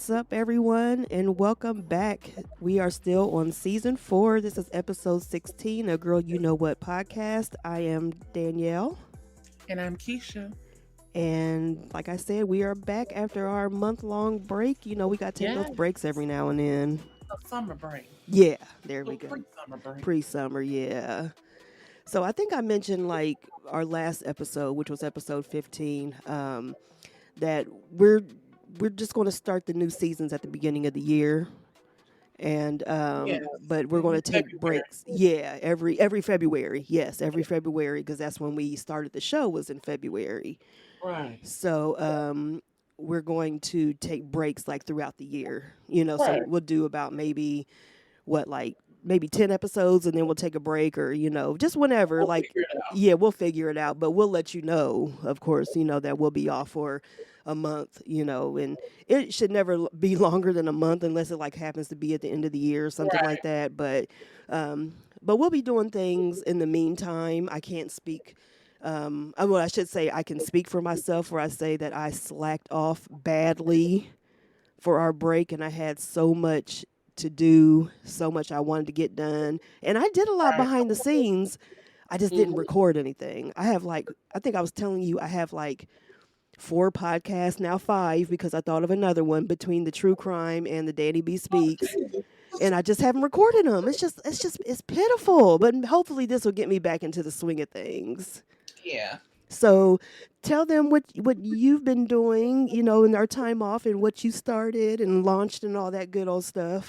What's up, everyone, and welcome back. We are still on season 4. This is episode 16 of Girl You Know What podcast. I am Danielle, And I'm Keisha. and like I said, we are back after our month long break. You know, we got to take those Yes, breaks every now and then. a summer break, Yeah, there we little go. pre-summer break. Pre summer, yeah. So I think I mentioned like our last episode, which was episode 15, that we're just going to start the new seasons at the beginning of the year, and Yes, but we're going to take February. breaks. Yeah, every February. Yes, every February, because that's when we started the show, was in February. Right, So we're going to take breaks like throughout the year. You know, so right. we'll do about maybe what, like maybe 10 episodes, and then we'll take a break, or just whenever, We'll like, figure it out. yeah, we'll figure it out, but we'll let you know, of course, that we'll be off for a month, and it should never be longer than a month unless it like happens to be at the end of the year or something like Right. that. But we'll be doing things in the meantime. I can't speak. Well, I should say I can speak for myself, where I say that I slacked off badly for our break, and I had so much to do, so much I wanted to get done. And I did a lot Right. behind the scenes. I just didn't Hmm. record anything. I have like, I think I was telling you, I have like 4 podcasts, now 5, because I thought of another one between the true crime and the Danny B Speaks. And I just haven't recorded them. It's pitiful. But hopefully this will get me back into the swing of things. Yeah. So tell them what you've been doing, in our time off, and what you started and launched and all that good old stuff.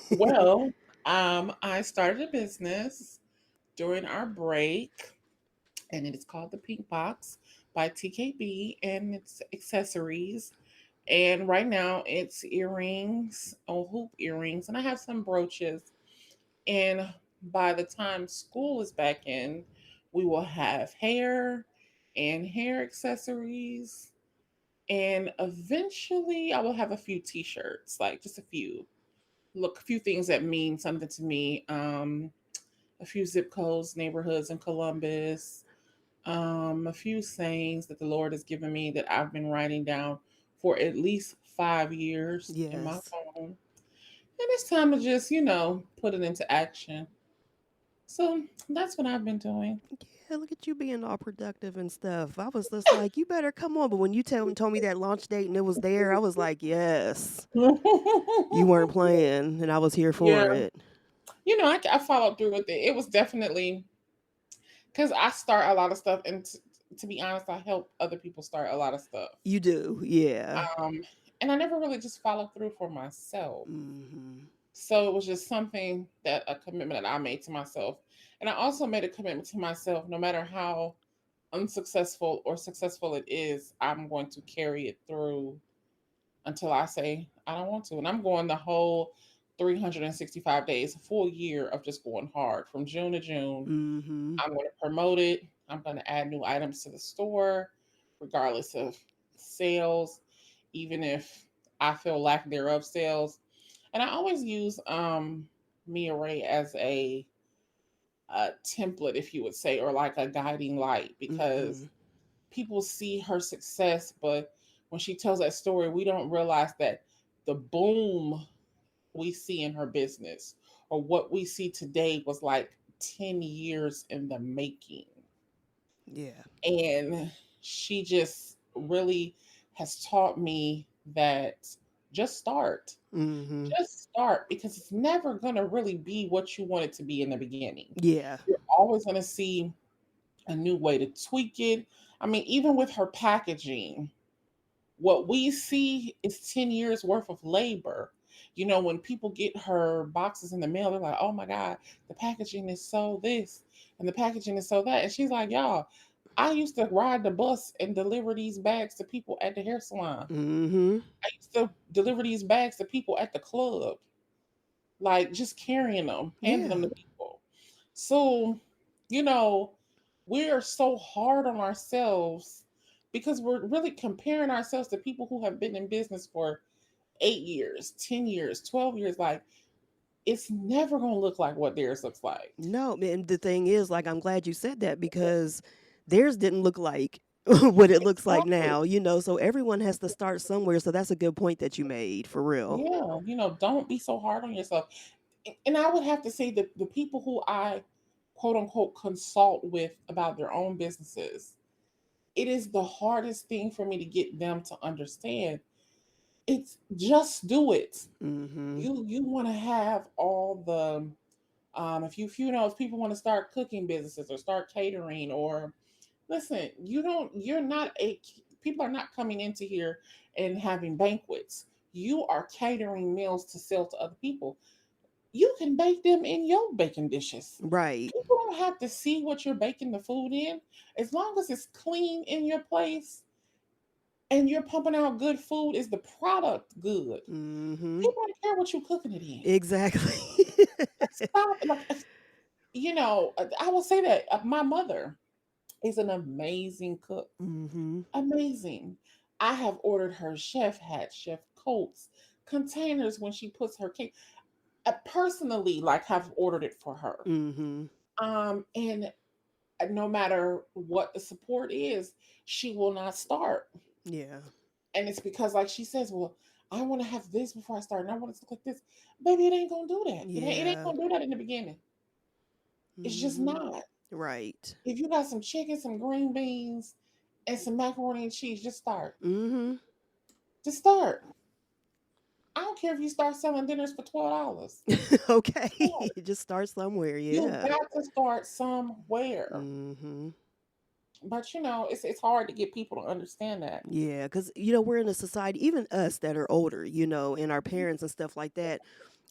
Well, I started a business during our break, and it is called the Pink Box by TKB, and it's accessories. And right now, it's earrings, or hoop earrings, and I have some brooches. And by the time school is back in, we will have hair and hair accessories. And eventually, I will have a few t shirts, like just a few. Look, a few things that mean something to me. A few zip codes, neighborhoods in Columbus, a few sayings that the Lord has given me that I've been writing down for at least 5 years in my Yes. phone. And it's time to just, put it into action. So that's what I've been doing. Yeah, look at you being all productive and stuff. I was just like, you better come on. But when you told me that launch date and it was there, I was like, yes, you weren't playing, and I was here Yeah, for it. I followed through with it. It was definitely because I start a lot of stuff, and to be honest, I help other people start a lot of stuff. You do, yeah. Um, and I never really just followed through for myself. Hmm. So it was just something that a commitment that I made to myself. And I also made a commitment to myself, no matter how unsuccessful or successful it is, I'm going to carry it through until I say I don't want to. And I'm going the whole 365 days, a full year of just going hard from June to June. Hmm. I'm going to promote it. I'm going to add new items to the store, regardless of sales, even if I feel lack thereof sales. And I always use Mia Ray as a template, if you would say, or like a guiding light, Hmm. because people see her success, but when she tells that story, we don't realize that the boom we see in her business or what we see today was like 10 years in the making. Yeah. And she just really has taught me that just start. Hmm. Just start, because it's never going to really be what you want it to be in the beginning. Yeah. You're always going to see a new way to tweak it. I mean, even with her packaging, what we see is 10 years worth of labor. When people get her boxes in the mail, they're like, oh my God, the packaging is so this and the packaging is so that. And she's like, y'all, I used to ride the bus and deliver these bags to people at the hair salon. Hmm. I used to deliver these bags to people at the club, like just carrying them, handing them Yeah. to people. So, you know, we are so hard on ourselves because we're really comparing ourselves to people who have been in business for 8 years, 10 years, 12 years. Like, it's never going to look like what theirs looks like. No, and the thing is, like, I'm glad you said that, because theirs didn't look like what it looks like Exactly. now, you know. So everyone has to start somewhere. So that's a good point that you made, for real. Yeah, don't be so hard on yourself. And I would have to say that the people who I quote unquote consult with about their own businesses, it is the hardest thing for me to get them to understand. It's just do it. Mm-hmm. You want to have all the if people want to start cooking businesses or start catering or listen, you're not a people are not coming into here and having banquets. You are catering meals to sell to other people. You can bake them in your baking dishes. Right. People don't have to see what you're baking the food in. As long as it's clean in your place and you're pumping out good food, is the product good? Mm-hmm. People don't care what you're cooking it in. Exactly. Stop. Like, I will say that my mother is an amazing cook. Mm-hmm. Amazing. I have ordered her chef hats, chef coats, containers when she puts her cake. I personally, like, have ordered it for her. Mm-hmm. And no matter what the support is, she will not start. Yeah. And it's because, like she says, well, I want to have this before I start, and I want it to look like this. Baby, it ain't gonna do that. It ain't Yeah. gonna do that in the beginning. It's just Mm-hmm. not. Right. If you got some chicken, some green beans, and some macaroni and cheese, just start. Mm-hmm. Just start. I don't care if you start selling dinners for $12. Okay. Start. Just start somewhere. You Yeah. got to start somewhere. Mm-hmm. But it's hard to get people to understand that. Yeah, because we're in a society, even us that are older, and our parents and stuff like that.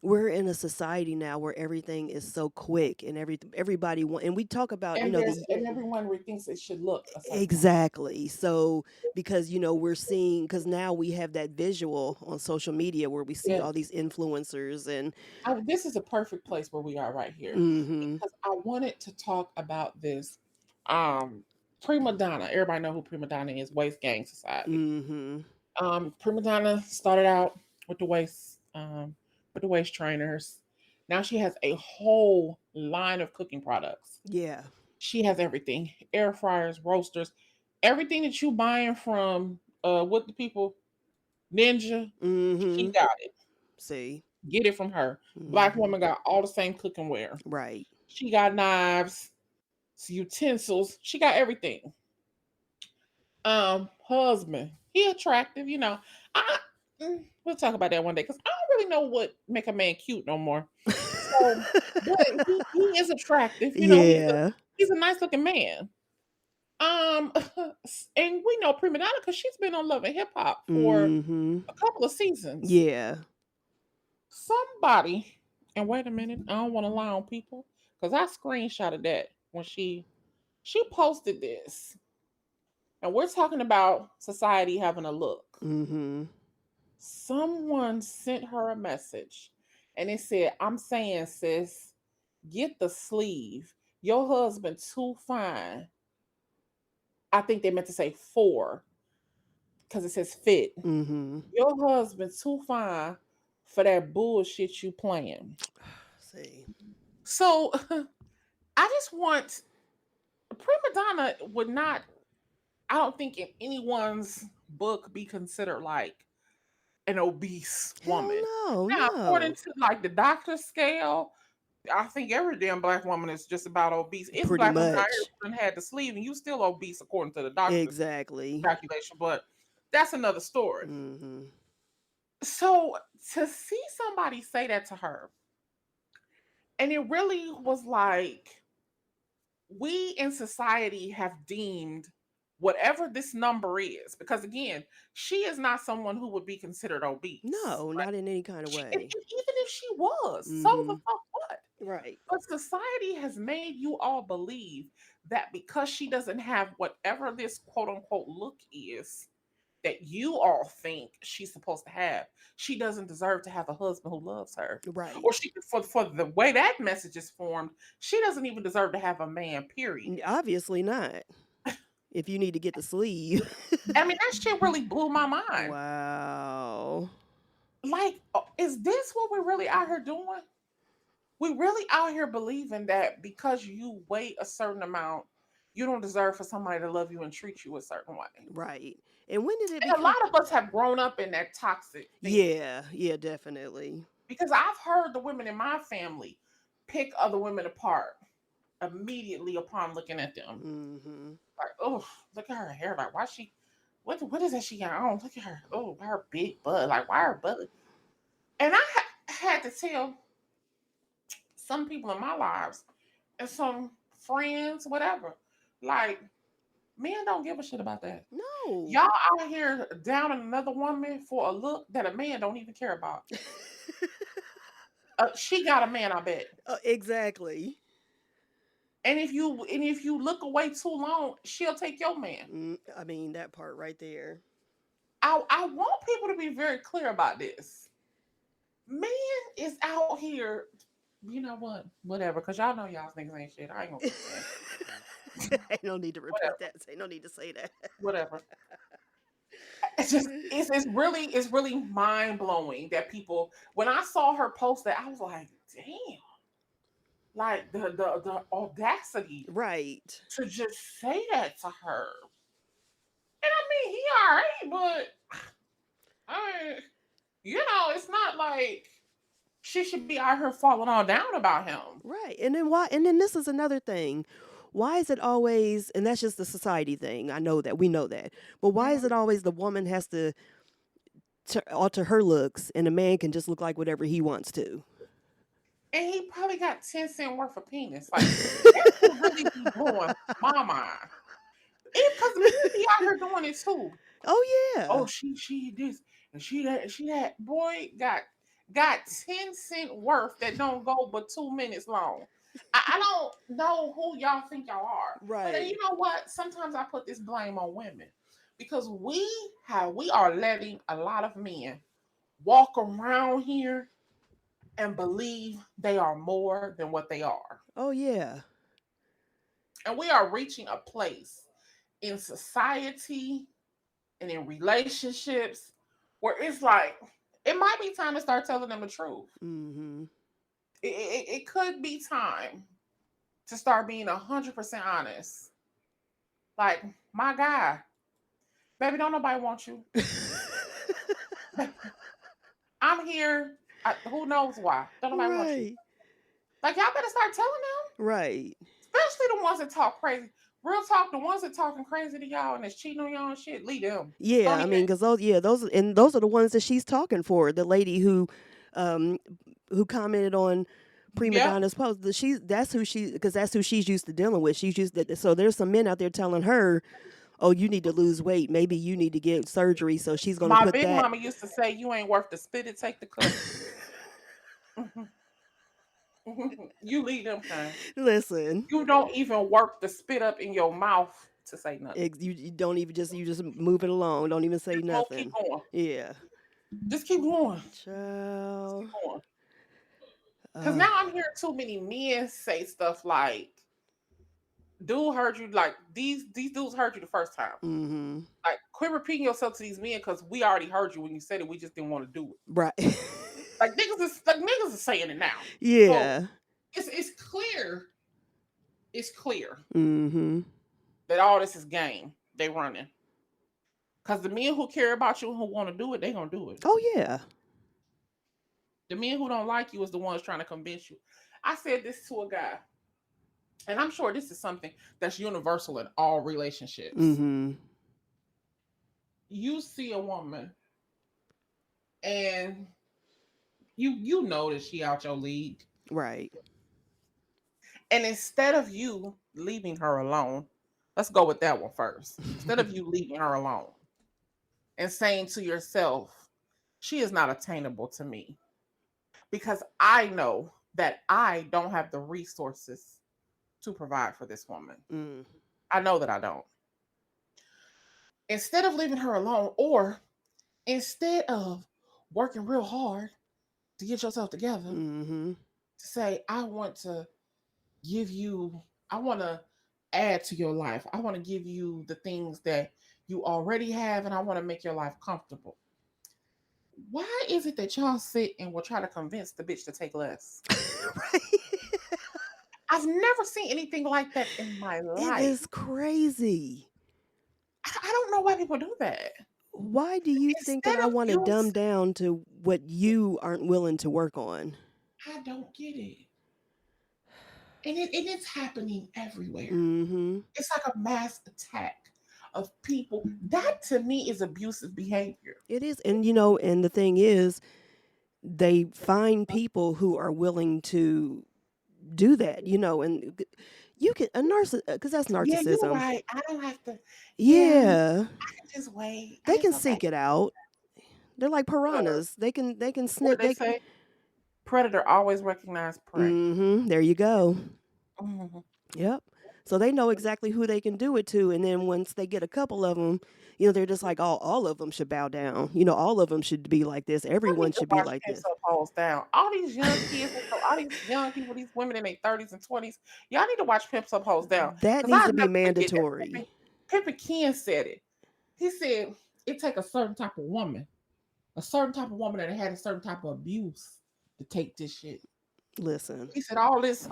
We're in a society now where everything is so quick and everybody want, and we talk about, And everyone thinks it should look a certain way. exactly. So because we're seeing, because now we have that visual on social media where we see all Yes. these influencers and This is a perfect place where we are right here mm-hmm. because I wanted to talk about this. Um, Prima Donna. Everybody know who Prima Donna is. Waist Gang Society. Mm-hmm. Prima Donna started out with the waist trainers. Now she has a whole line of cooking products. Yeah. She has everything: air fryers, roasters, everything that you buying from what the people Ninja. She Mm-hmm. got it. See. Get it from her. Black Mm-hmm. woman got all the same cooking ware. Right. She got knives, utensils. She got everything. Husband, he attractive. I we'll talk about that one day because I don't really know what make a man cute no more. So, but he is attractive. Yeah. He's a nice looking man. Um, and we know Prima Donna because she's been on Love and Hip Hop for Mm-hmm. a couple of seasons. Yeah. Somebody, and wait a minute, I don't want to lie on people because I screenshotted that when she posted this, and we're talking about society having a look. Mm-hmm. Someone sent her a message, and it said, "I'm saying, sis, get the sleeve. Your husband too fine." I think they meant to say for because it says fit. Mm-hmm. Your husband too fine for that bullshit you playing. See. So I just want Prima Donna would not, I don't think in anyone's book be considered like an obese Hell woman. no, Now, according no. to like the doctor scale, I think every damn black woman is just about obese. It's Pretty black women out here much. who done had the sleeve and you still obese according to the doctor's Exactly. calculation, but that's another story. Mm-hmm. So to see somebody say that to her, and it really was like we in society have deemed whatever this number is, because again, she is not someone who would be considered obese. No, Like not in any kind of and way. even if she was, so the Mm-hmm. fuck what? Right. But society has made you all believe that because she doesn't have whatever this quote unquote look is that you all think she's supposed to have, she doesn't deserve to have a husband who loves her. Right. Or she for the way that message is formed, she doesn't even deserve to have a man, period. Obviously not. If you need to get the sleeve. I mean, that shit really blew my mind. Wow. Like, is this what we're really out here doing? We really out here believing that because you weigh a certain amount, you don't deserve for somebody to love you and treat you a certain way. Right. And when did it And a lot become? of us have grown up in that toxic thinking Yeah, yeah, definitely. because I've heard the women in my family pick other women apart immediately upon looking at them. Mhm. Like, oh, look at her hair. Like, why she, what is that she got on? Look at her. Oh, her big butt. Like, why her butt? And I had to tell some people in my lives and some friends, whatever, like, men don't give a shit about that. No. Y'all out here down another woman for a look that a man don't even care about. She got a man, I bet. Exactly. And if you look away too long, she'll take your man. I mean that part right there. I want people to be very clear about this. Man is out here, you know what? Whatever, because y'all know y'all niggas ain't shit. I ain't gonna keep saying Ain't no need to repeat whatever, that. Ain't no need to say that. whatever. It's really mind blowing that people. When I saw her post that, I was like, damn, like the audacity Right. to just say that to her. And I mean, he alright, but I, it's not like she should be out here falling all down about him. Right. And then why? And then this is another thing. Why is it always? And that's just the society thing. I know that we know that. But why is Mhm. it always the woman has to alter her looks, and the man can just look like whatever he wants to? And he probably got 10 cent worth of penis. Like that should really be blowing my mind. Because men be out here doing it too. Oh Oh, yeah. she this and she that. Boy got 10 cent worth that don't go but 2 minutes long. I don't know who y'all think y'all are, but you Right. know what? Sometimes I put this blame on women because we are letting a lot of men walk around here and believe they are more than what they are, Oh yeah. and we are reaching a place in society and in relationships where it's like it might be time to start telling them the truth. Mm-hmm. It could be time to start being 100% honest. Like, my guy, baby, don't nobody want you. I'm here. Who knows why? Don't nobody want you. Right. Like, y'all better start telling them, Right. especially the ones that talk crazy. Real talk, the ones that talking crazy to y'all and that's cheating on y'all and shit, leave them. Yeah, Don't I even. mean, because those are the ones that she's talking for. The lady um, who commented on prima Yep. donna's post. That's who because that's who she's used to dealing with. She's used to, so there's some men out there telling her, "Oh, you need to lose weight. Maybe you need to get surgery." So she's going to My put big that. mama used to say, "You ain't worth the spit it, take the cup." You leave them kind. Listen, You don't even work the spit up in your mouth to say nothing. you don't even you just move it along. Don't even say Just won't keep nothing. going. Yeah, Just keep going. Just child. keep going. Cause Uh, now I'm hearing too many men say stuff like, "Dude heard you." Like these dudes heard you the first time. mm-hmm. Like quit repeating yourself to these men because we already heard you when you said it. We just didn't want to do it. Right. Like niggas is saying it now. So Yeah. it's clear. It's clear Mm-hmm. that all this is game. They running. Cause the men who care about you and who want to do it, they gonna do it. Oh yeah. The men who don't like you is the ones trying to convince you. I said this to a guy, and I'm sure this is something that's universal in all relationships. Mm-hmm. You see a woman and you know that she out your league. Right. And instead of you leaving her alone, let's go with that one first. Instead of you leaving her alone and saying to yourself, she is not attainable to me because I know that I don't have the resources to provide for this woman. Mm. I know that I don't. Instead of leaving her alone, or instead of working real hard to get yourself together, Mm-hmm. to say, give you, I want to add to your life. I want to give you the things that you already have, and I want to make your life comfortable. Why is it that y'all sit and will try to convince the bitch to take less? Right. I've never seen anything like that in my It life. is crazy. I don't know why people do that. Why do you think that Instead I of want to you, dumb down to what you aren't willing to work on? I don't get it. And it's happening everywhere. Mm-hmm. It's like a mass attack of people. That to me is abusive behavior. It is. And, and the thing is, they find people who are willing to do that, and you can, a narcissist, because that's Yeah, you're narcissism. right. I don't have to. Yeah, Yeah. I can just wait. They It's can okay. seek it out. They're like Look, piranhas. They can what snip. they say? Predator always recognize prey. Mm-hmm. There you go. Mhm. Yep. So they know exactly who they can do it to, and then once they get a couple of them, they're just like, all of them should bow down. All of them should be like this. I Everyone need to should be watch like Pimps this. Up, Hoes Down. All these young kids, and all these young people, these women in their 30s and 20s, y'all need to watch Pimps Up, Hoes Down. That Because needs I'll to be never forget that. mandatory. Pimpin' Ken said it. He said it take a certain type of woman that had a certain type of abuse to take this shit. Listen. He said all this.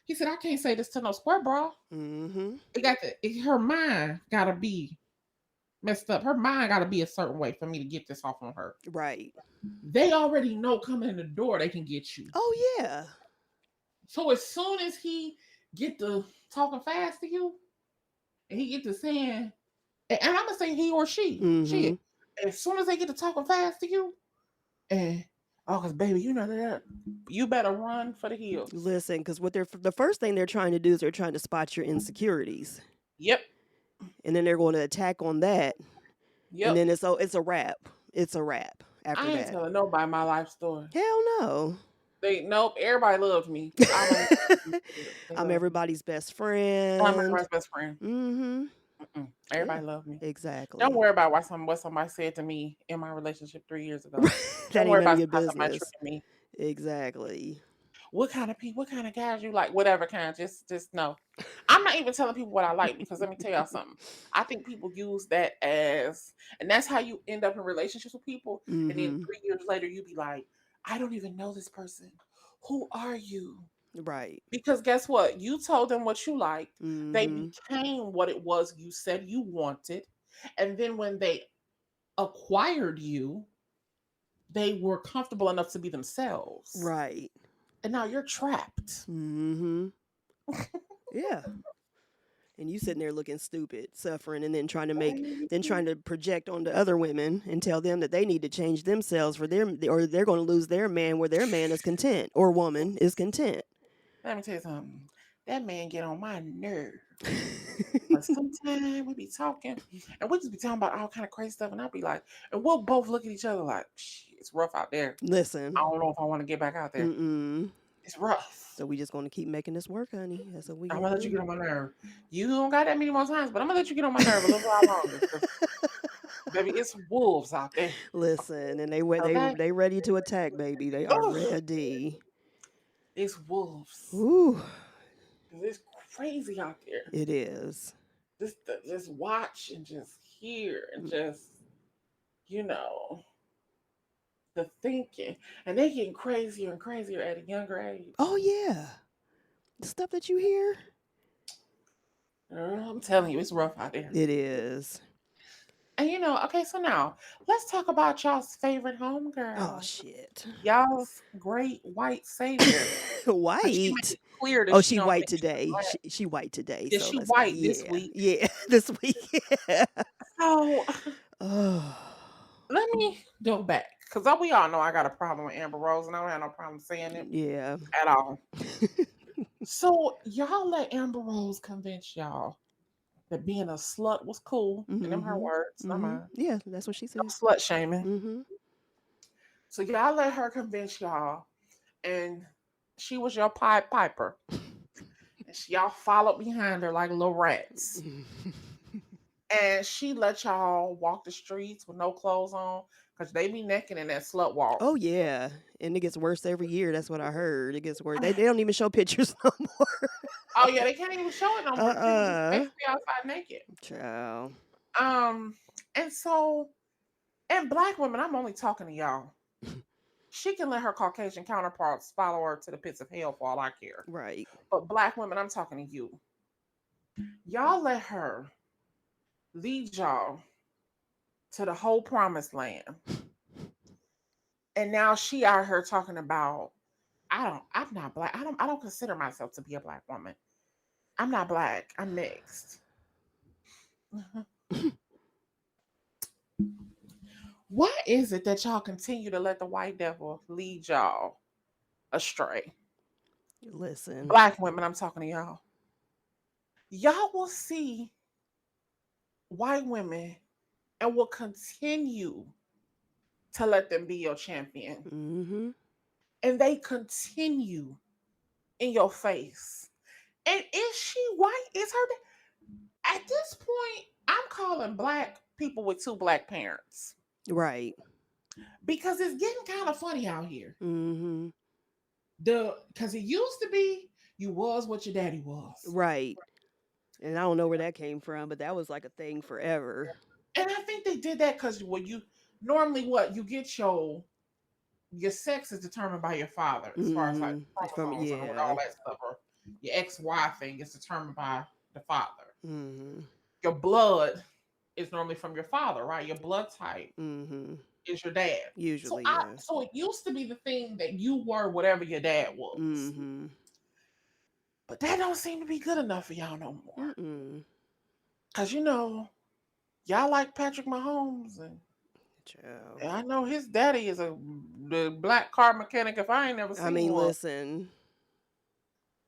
He said I can't say this to no square bra. Mm-hmm. Her mind gotta be messed up. Her mind gotta be a certain way for me to get this off on her. Right. They already know coming in the door they can get you. Oh yeah. So as soon as he get to talking fast to you, and he get to saying, and I'm gonna say he or Mm-hmm. she, as soon as they get to talking fast to you, and cause baby, you know that you better run for the hills. Listen, because the first thing they're trying to do is they're trying to spot your insecurities, Yep, and then they're going to attack on that, and yep. then it's a wrap. It's a wrap after I ain't that. telling nobody my life story. Hell no. They nope. Everybody loves me. I don't. They I'm love me. everybody's best I'm friend. everybody's best friend. Mm-hmm. Mm-mm. Yeah. Everybody love me. Don't Exactly. worry about what somebody said to me in my relationship 3 years ago. That Don't ain't worry none of about your how somebody business. treated me. Exactly. What kind of people? What kind of guys you like? Whatever kind. Just know. I'm not even telling people what I like because let me tell y'all something. I think people use that as, and that's how you end up in relationships with people. And then Mm-hmm. 3 years later, you be like, I don't even know this person. Who are you? Right. Because guess what? You told them what you liked. They Mm-hmm. became what it was you said you wanted. And then when they acquired you, they were comfortable enough to be themselves. Right. And now you're trapped. Mm-hmm. Yeah. And you sitting there looking stupid, suffering, and then trying to project onto other women and tell them that they need to change themselves for them, or they're going to lose their man where their man is content or woman is content. Let me tell you something. That man get on my nerve. But sometimes we be talking and we just be talking about all kind of crazy stuff. And I'll be like, and we'll both look at each other like, shit, it's rough out there. I Listen. don't know if I want to get back out there. Mm-mm. It's rough. So we just going to keep making this work, honey. That's what we I'm going gonna to let you do. get on my nerve. You don't got that many more times, but I'm gonna let you get on my nerve a little while longer. Because baby, it's wolves out there. Listen, and Okay? they ready to attack, baby. They are Oh, ready. it's wolves. Ooh, It's crazy out there. it is. Just watch and just hear and just, you know, the thinking. And they getting crazier and crazier at a younger age. Oh yeah, the stuff that you hear. Girl, I'm telling you, it's rough out there. It is. And okay, so now let's talk about y'all's favorite Oh homegirl. shit. Y'all's great white savior. But she made White. it clear that Oh, she she don't white think she's today. black. She white today. Yeah, So she let's go. white this Yeah, week. yeah. This week. Yeah. So Oh. let me go back. Because we all know I got a problem with Amber Rose, and I don't have no problem saying it Yeah. at all. So y'all let Amber Rose convince y'all that being a slut was cool. And them her Mm-hmm. words, not Mm-hmm. mine. Yeah, that's what she No said. slut shaming. Mm-hmm. So y'all let her convince y'all, and she was your Pied Piper. And y'all followed behind her like little rats. And she let y'all walk the streets with no clothes on because they be naked in that slut walk. Oh yeah, and it gets worse every year. That's what I heard. It gets worse. They don't even show pictures no more. Oh yeah, they can't even show it no more. The people just Uh-uh. basically outside naked. Child. Um, and so, and black women, I'm only talking to y'all. She can let her Caucasian counterparts follow her to the pits of hell for all I care. Right. But black women, I'm talking to you. Y'all let her lead y'all to the whole promised land. And now she out here talking about, I'm not black. I don't consider myself to be a black woman. I'm not black. I'm mixed. Why is it that y'all continue to let the white devil lead y'all astray? Listen. Black women, I'm talking to y'all. Y'all will see white women and will continue to let them be your champion. Mm-hmm. And they continue in your face. And is she white? Is her? At this point, I'm calling black people with two black parents Right. because it's getting kind of funny out here. Mm-hmm. Because it used to be you was what your daddy was. Right. And I don't know where that came from, but that was like a thing forever. And I think they did that because when you normally what you get your sex is determined by your father as far as like Mm-hmm. From chromosomes and all yeah. that stuff. Or your XY thing is determined by the father. Mm-hmm. Your blood is normally from your father, right? Your blood type Mm-hmm. is your dad. Usually, yeah. So it used to be the thing that you were whatever your dad was. Mm-hmm. But that don't seem to be good enough for y'all no more. Mm-mm. Cause y'all like Patrick Mahomes Child. and I know his daddy is the black car mechanic if I ain't never I seen mean, one. listen.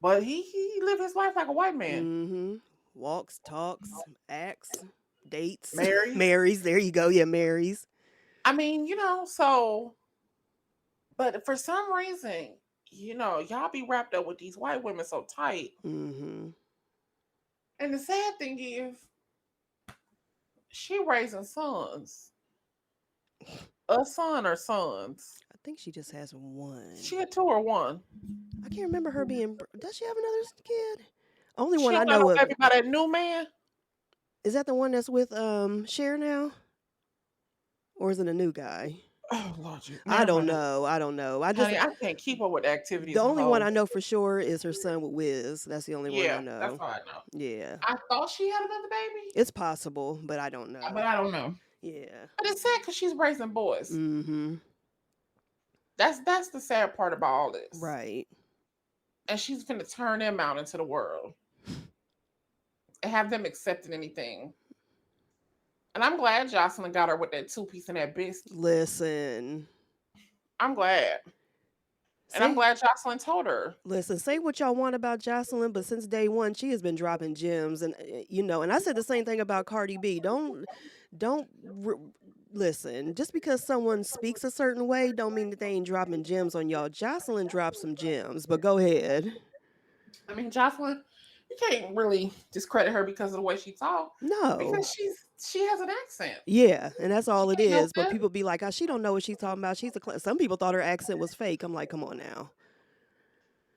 But he lived his life like a white man. Mm-hmm. Walks, talks, acts, dates, Marries. marries. There you go. Yeah, marries. I mean, so but for some reason, y'all be wrapped up with these white women so tight. Mm-hmm. And the sad thing is, she raising sons. A son or sons. I think she just has one. She had two or one. I can't remember her being. Does she have another kid? Only She one I don't got no know of. baby by that new man. Is that the one that's with Cher now, or is it a new guy? Oh Lord, I never don't mind. know. I don't know. Honey, I can't keep up with the The activities of only one I hoes. know for sure is her son with Wiz. That's the only one I Yeah, that's know. all I know. Yeah, I thought she had another baby, it's possible, but I don't know. but I don't know. Yeah. But it's sad because she's raising boys. Mm-hmm. That's the sad part about all this. Right. And she's gonna turn them out into the world and have them accepting anything. And I'm glad Jocelyn got her with that two piece and that biscuit. Listen. I'm glad. And I'm Say glad Jocelyn told her. Listen, say what y'all want about Jocelyn, but since day one, she has been dropping gems, and and I said the same thing about Cardi B. Don't listen. Just because someone speaks a certain way, don't mean that they ain't dropping gems on y'all. Jocelyn dropped some gems, but go ahead. I mean, Jocelyn, you can't really discredit her because of the way she talks, No. because she has an accent. Yeah, and that's She all it can't help is. But it. people be like, "Oh, she don't know what she's talking about. She's some people thought her accent was fake. I'm like, come on now,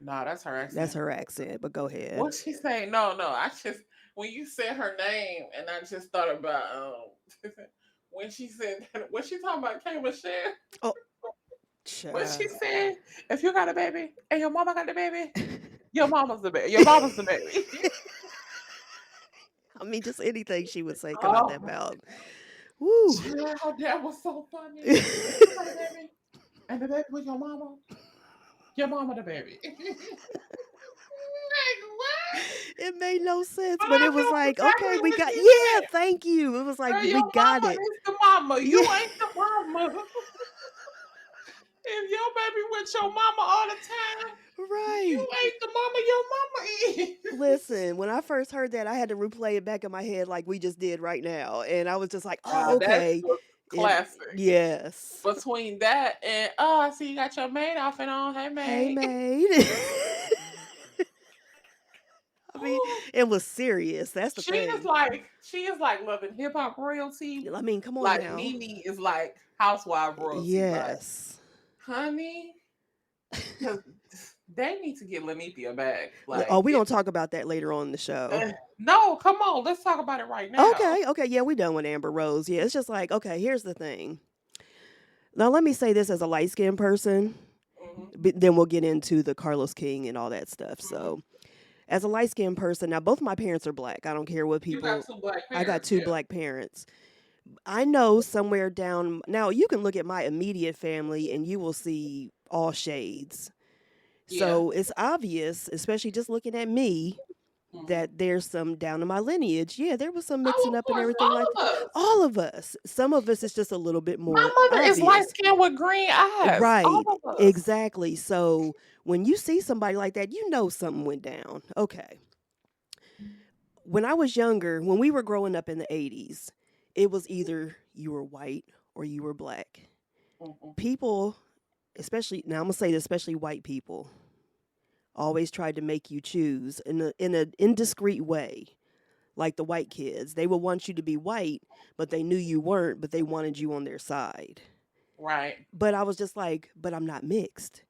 No, that's her that's accent. her accent. But go ahead. What she say? No, no. I just when you said her name, and I just thought about when she said that, when she talking about K Michelle. Oh, When child. she said, "If you got a baby and your mama got the baby, your mama's the baby. Your mama's the baby." I mean, just anything she would say come out that Oh, mouth. Woo. child, that was so funny. If you got a baby and the baby with your mama the baby. Like what? It made no sense, But but I it was know like, okay, exactly we what got, she yeah, said. thank you. It was like, Girl, we your got mama it. is the mama. You Yeah. ain't the mama. If your baby with your mama all the time, Right. you ain't the mama your mama is. Listen, when I first heard that, I had to replay it back in my head like we just did right now. And I was just like, oh, That okay. was And classic. yes. Between that and I see you got your maid outfit on. Hey Hey, maid. maid. I mean, it was serious. That's the thing. She is like loving hip hop royalty. I mean, come on Like now. Nene is like housewife royalty. Like, Yes. honey, because they need to get Lenithia back. Oh, Like, we gonna talk about that later on in the show. no, come on, let's talk about it right now. Okay, yeah, we done with Amber Rose. Yeah, it's just like, okay, here's the thing. Now, let me say this as a light skinned person, Hmm. then we'll get into the Carlos King and all that stuff. Hmm. So, as a light skinned person, now both my parents are black. I don't care what You got people, two black I got parents, two yeah. black parents. I know somewhere down, now you can look at my immediate family and you will see all shades. Yeah. So, it's obvious, especially just looking at me, Hmm. that there's some down in my lineage. Yeah, there was some Oh, mixing of up and course, everything like that. all of us. All of us. Some of us is just a little bit My more mother is light obvious. skinned with green eyes. All Right. of us. Exactly. So when you see somebody like that, you know something went down. Okay. When I was younger, when we were growing up in the 80s, it was either you were white or you were black. Hmm. People, especially now I'm going to say this, especially white people, always tried to make you choose in an indiscreet way. Like the white kids. They would want you to be white, but they knew you weren't, but they wanted you on their side. Right. But I was just like, but I'm not mixed.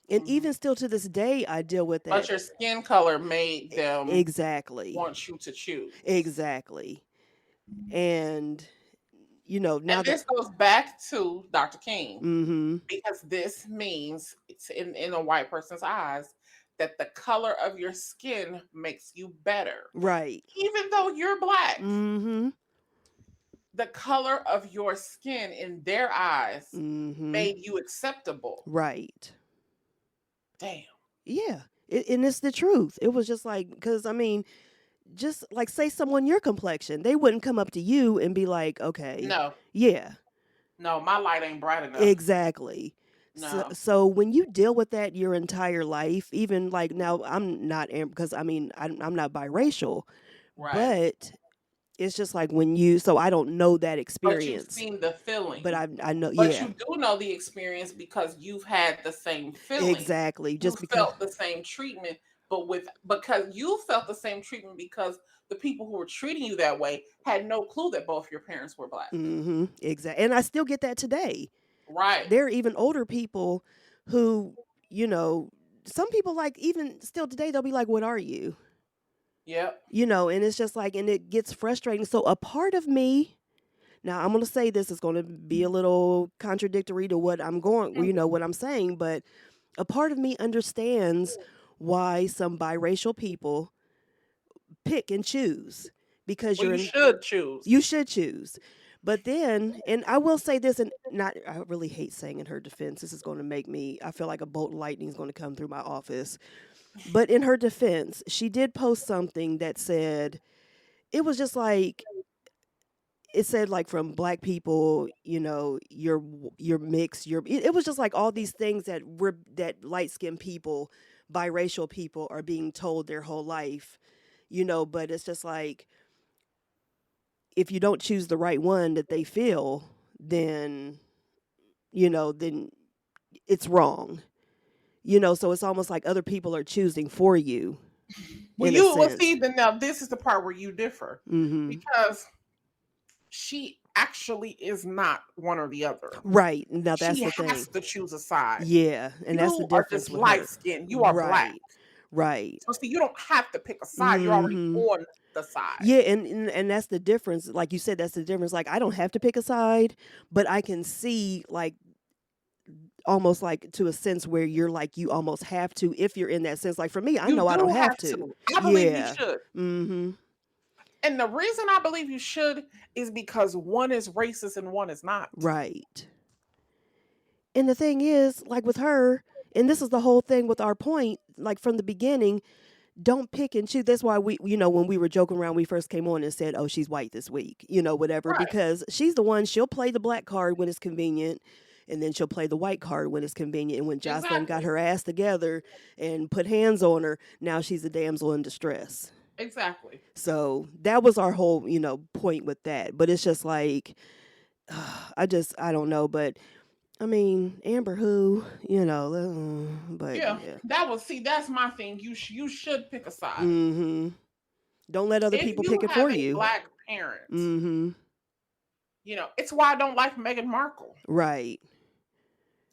And Hmm. even still to this day, I deal with But that. your skin color made them Exactly. want you to choose. Exactly. And, now And that, this goes back to Dr. King mm-hmm, because this means it's in a white person's eyes that the color of your skin makes you better. right. Even though you're black, Mm-hmm, the color of your skin in their eyes mm-hmm, made you acceptable. right. Damn. Yeah. And it's the truth. It was just like, because, I mean, just like say someone your complexion, they wouldn't come up to you and be like, okay, No, yeah, no, my light ain't bright enough. exactly. So, No. so when you deal with that your entire life, even like now, I'm not because I mean I'm not biracial, Right. but it's just like when you. So I don't know that But you've experience, seen the but feeling. I know, But yeah, you do know the experience because you've had the same feeling. exactly. You Just because, felt the same treatment, but because you felt the same treatment because the people who were treating you that way had no clue that both your parents were black. mm-hmm, exactly, and I still get that today. Right. There are even older people who, you know, some people like even still today they'll be like, "What are you?" Yep. And it's just like, and it gets frustrating. So a part of me, now I'm going to say this is going to be a little contradictory to what I'm going, what I'm saying, but a part of me understands why some biracial people pick and choose because Well, you should choose. you should choose. But then, and I will say this, and not, I really hate saying in her defense, this is going to make me, I feel like a bolt of lightning is going to come through my office. But in her defense, she did post something that said, it was just like, it said like from black people, you're mixed, it was just like all these things that light skinned people, biracial people are being told their whole life, but it's just like if you don't choose the right one that they feel, then then it's wrong. So it's almost like other people are choosing for you Well, in a you will sense. see. Then now this is the part where you differ Mhm. because she actually is not one or the other. Right. Now that's She the thing. has to choose a side. Yeah, and that's the You are difference just with light her. skinned. You are black. Right. Right. So see, you don't have to pick a side. You're already Mhm. on the side. Yeah, and that's the difference. Like you said, that's the difference. Like I don't have to pick a side, but I can see like almost like to a sense where you're like you almost have to if you're in that sense. Like for me, I You know I don't do have have to. to. I believe you Yeah. should. Mhm. And the reason I believe you should is because one is racist and one is not. Right. And the thing is, like with her, and this is the whole thing with our point, like from the beginning, don't pick and choose. That's why when we were joking around, we first came on and said, "Oh, she's white this week," whatever, Right. because she's the one. She'll play the black card when it's convenient, and then she'll play the white card when it's convenient. And when Jocelyn got Exactly. her ass together and put hands on her, now she's a damsel in distress. Exactly. So that was our whole, point with that. But it's just like, I don't know, but I mean, Amber who, but Yeah. yeah. That was see. That's my thing. You should pick a side. Mhm. Don't let other If people you pick it have for a you. black parent, Mhm. it's why I don't like Meghan Markle. Right.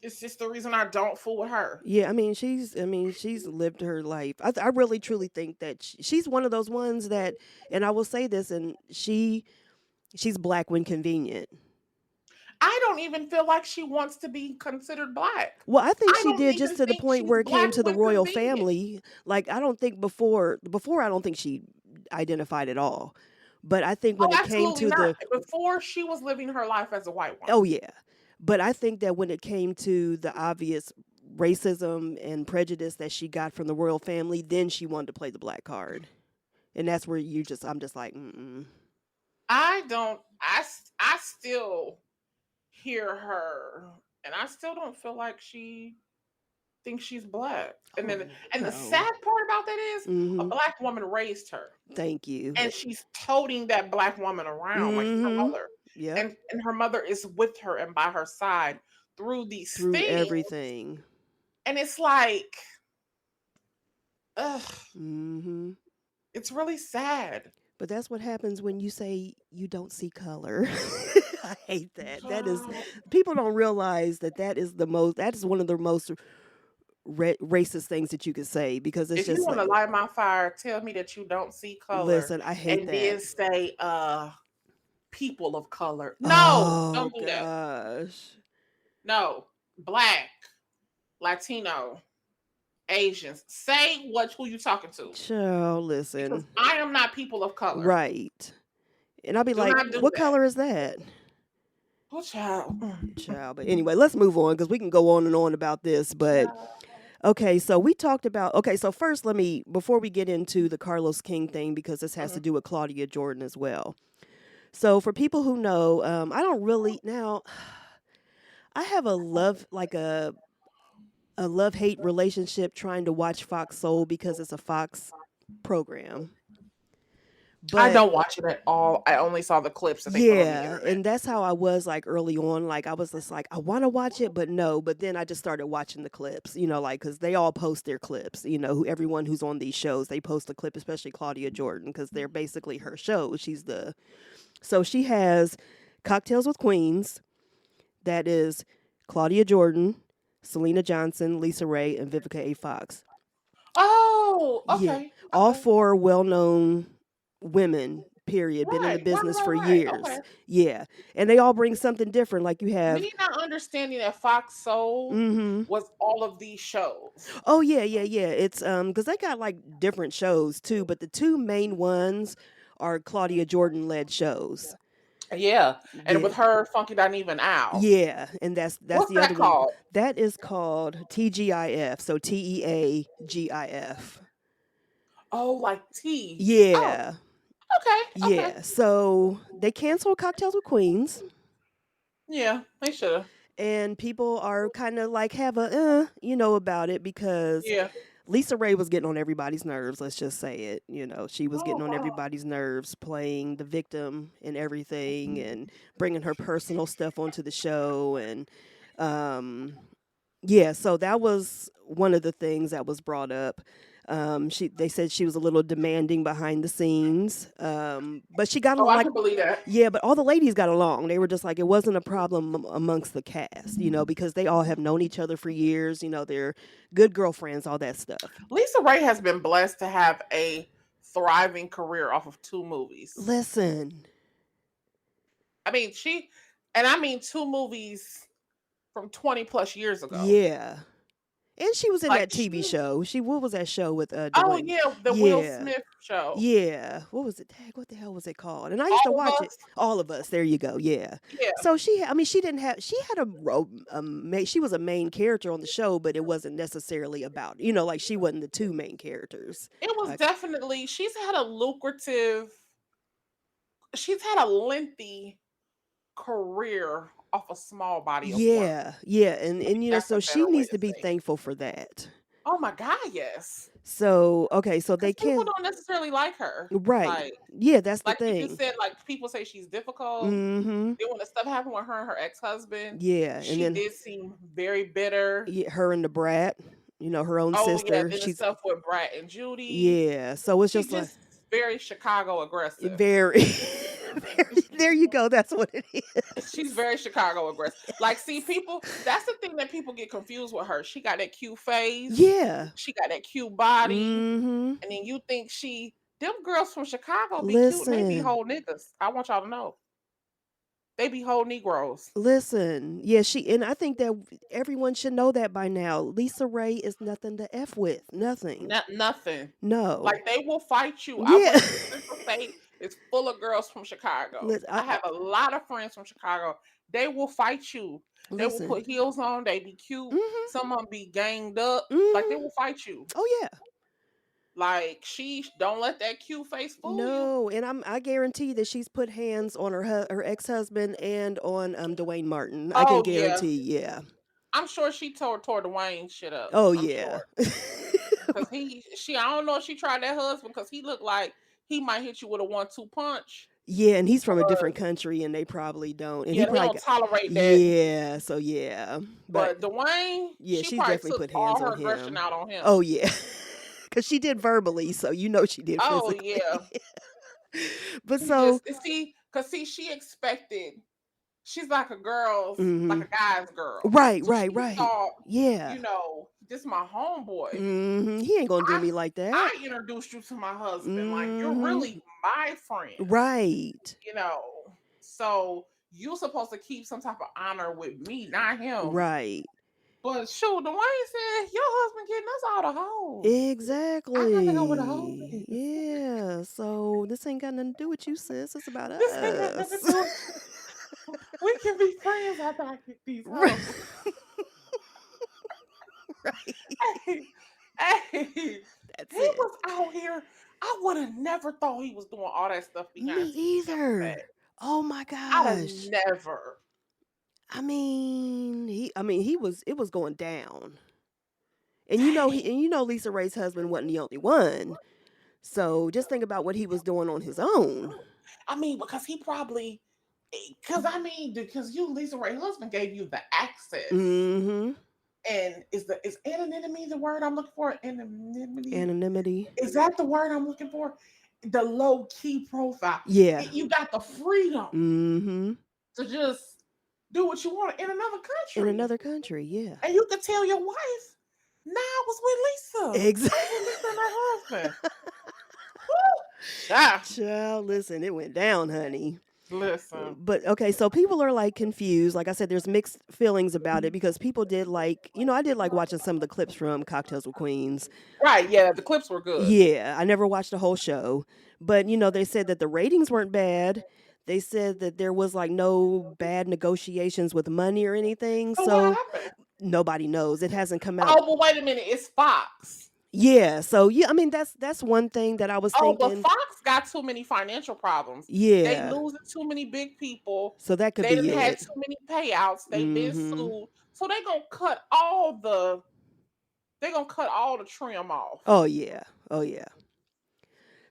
It's just the reason I don't fool with her. Yeah, I mean, she's lived her life. I really truly think that she's one of those ones that, and I will say this, and she's black when convenient. I don't even feel like she wants to be considered black. Well, I think I she don't did just even to the think point she's where it came black to the when royal convenient. family. Like I don't think before I don't think she identified at all. But I think when Oh, it came absolutely to not. the Before she was living her life as a white woman. oh yeah. But I think that when it came to the obvious racism and prejudice that she got from the royal family, then she wanted to play the black card. And that's where I'm just like, mm-mm. I don't. I still hear her, and I still don't feel like she thinks she's black. Oh And the no. sad part about that is a Mm-hmm. black woman raised her, Thank you. and she's toting that black woman around like she's her Mm-hmm. mother, Yep. and her mother is with her and by her side through these Through things, everything. and it's like, ugh, Mm-hmm. it's really sad. But that's what happens when you say you don't see color. I hate that. That is, people don't realize that that is one of the most racist things that you could say because it's If you just want like, to light my fire, tell me that you don't see color, listen, I hate and that. then say, people of color. No, Oh don't do that. gosh. No, black, Latino, Asians. Say who you talking to, Child, because listen. I am not people of color. Right. And I'll be Do like, not do what that. color is that? Oh, child. Child. But anyway, let's move on because we can go on and on about this. But Child. okay, so we talked about okay, so first let me before we get into the Carlos King thing because this has to Mhm. do with Claudia Jordan as well. So for people who know, I don't really now I have a love like a love hate relationship trying to watch Fox Soul because it's a Fox program. I But don't watch it at all. I only saw the clips that they put on the yeah, internet. and that's how I was like early on. Like I was just like, I want to watch it, but no. But then I just started watching the clips, like because they all post their clips. Everyone who's on these shows, they post a clip, especially Claudia Jordan, because they're basically her show. So she has Cocktails with Queens. That is Claudia Jordan, Selena Johnson, Lisa Ray, and Vivica A. Fox. Oh, Yeah, okay. all Okay. four well-known women. Period. Been in the Right, right, business right, for right. Okay. years. Yeah, and they all bring something different. Like you have, Me not understanding that Fox Soul mm-hmm. was all of these shows. Oh yeah, yeah, yeah. It's because they got like different shows too, but the two main ones are Claudia Jordan led shows. Yeah. And with Yeah, her Funky Not Even Ow. yeah, and that's What's the that other one. called? That is called TGIF. So TEAGIF. Oh, like tea. Oh, Yeah, okay, okay. yeah. So they canceled Cocktails with Queens, Yeah, they should have. and people are kind of like have a about it because Yeah. Lisa Ray was getting on everybody's nerves. Let's just say it. She was getting Oh on wow. everybody's nerves, playing the victim and everything, and bringing her personal stuff onto the show. And um, yeah, so that was one of the things that was brought up. They said she was a little demanding behind the scenes, but she got Oh, along I like can believe that. yeah, but all the ladies got along. They were just like it wasn't a problem amongst the cast, because they all have known each other for years. They're good girlfriends, all that stuff. Lisa Ray has been blessed to have a thriving career off of two movies. Listen, I mean, I mean two movies from 20 plus years ago. yeah, and she was in Like that TV she, show. What was that show with oh Dwayne? yeah, the Will Yeah, Smith show. yeah. What was it? Dang, what the hell was it called? And I used to All of watch it. us. All of us. There you go. Yeah. Yeah. So I mean, she didn't have. She had a role. She was a main character on the show, but it wasn't necessarily about. Like she wasn't the two main characters. It was Like definitely she's had a lengthy career off a small body of work. yeah, yeah, and That's a so she better way needs to to be say it. thankful for that. Oh my God, yes. So okay, so they Because people can don't necessarily like her. right. Like, Yeah, that's the like you just thing. said, like people say she's difficult. Mm-hmm. Then when the stuff happened with her and her ex-husband, Yeah, and she then did seem very bitter. yeah, her and the brat, her own Oh yeah, sister. then the She's stuff with Brat and Judy. yeah. So it's She just like just very Chicago aggressive. very, very. There you go. That's what it She's is. very Chicago aggressive. Like, see, people, that's the thing that people get confused with her. She got that cute face, Yeah. she got that cute body, Mm-hmm. and then you think them girls from Chicago be cute and they be Listen. whole niggas. I want y'all to know. They be whole Negroes. Listen, yeah, and I think that everyone should know that by now. Lisa Ray is nothing to F with. Nothing. Nothing. No. Like, they will fight you. I Yeah. went to the Central State. It's full of girls from Chicago. Listen, I have a lot of friends from Chicago. They will fight you. They will listen. put heels on. They be cute. Mhm. Some of them be ganged up. Like, they Mhm. will fight you. Oh yeah. Like, she don't let that cute face fool you. No, and I guarantee that she's put hands on her ex-husband and on Dwayne Martin. I can Oh yeah. guarantee. Yeah. I'm sure she tore Dwayne shit up. Oh I'm yeah. sure. Cause I don't know if she tried that husband because he looked like he might hit you with a 1-2 punch. Yeah, and he's from a But different country, and they probably don't. And he yeah, they probably don't got, tolerate that. yeah. So yeah, but But Dwayne, yeah, she she's probably definitely took put all hands her on aggression him. out on him. Oh yeah, because she did verbally, so you know she did Oh physically. yeah. But She so, just see, she expected, she's like a hmm, guy's girl. right, So right, she right. thought, Yeah. this is my homeboy. He ain't gonna do I me like that. I introduced you to my husband. Like, you're Hmm. really my friend. Right. you know. So you're supposed to keep some type of honor with me, not him. Right. But shoot, Dwayne said your husband getting us all the hoes. I got to go with the Exactly. hoes. Yeah. So this ain't got nothing to do with you, sis. It's about This ain't got nothing to us. do with you. We can be friends after I get these Right. hoes. Right. Hey, hey, That's he it. was out here. I would have never thought he was doing all that stuff Me behind TV cameras. either. Oh my I'd have gosh. never. It was going down. And you know Lisa Ray's husband wasn't the only one. So just think about what he was doing on his own. I mean, because he probably, because you, Lisa Ray husband, gave you the access. Mm-hmm. And is anonymity the word I'm looking for? Anonymity, Anonymity. is that the word I'm looking for? The low key profile. Yeah. You got the freedom Mm-hmm. to just do what you want in another In country, another country, yeah. and you could tell your wife, "Now I was with Lisa. I was with Lisa Exactly. and her husband." Woo! Ah, Child, listen, it went down, honey. listen. But okay, so people are like confused. Like I said, there's mixed feelings about it because people did like, I did like watching some of the clips from Cocktails with Queens. Right? Yeah, the clips were good. Yeah, I never watched the whole show, but they said that the ratings weren't bad. They said that there was like no bad negotiations with money or anything. So what So happened? nobody knows. It hasn't come out. Oh, but wait a minute. It's Fox. Yeah, so yeah, that's one thing that I was Oh, but thinking. Fox got too many financial problems. They Yeah, losing too many big people. so that could They be done had it. too many payouts. They been Mhm. sued. So they gonna cut all the trim off. Oh yeah. Oh yeah.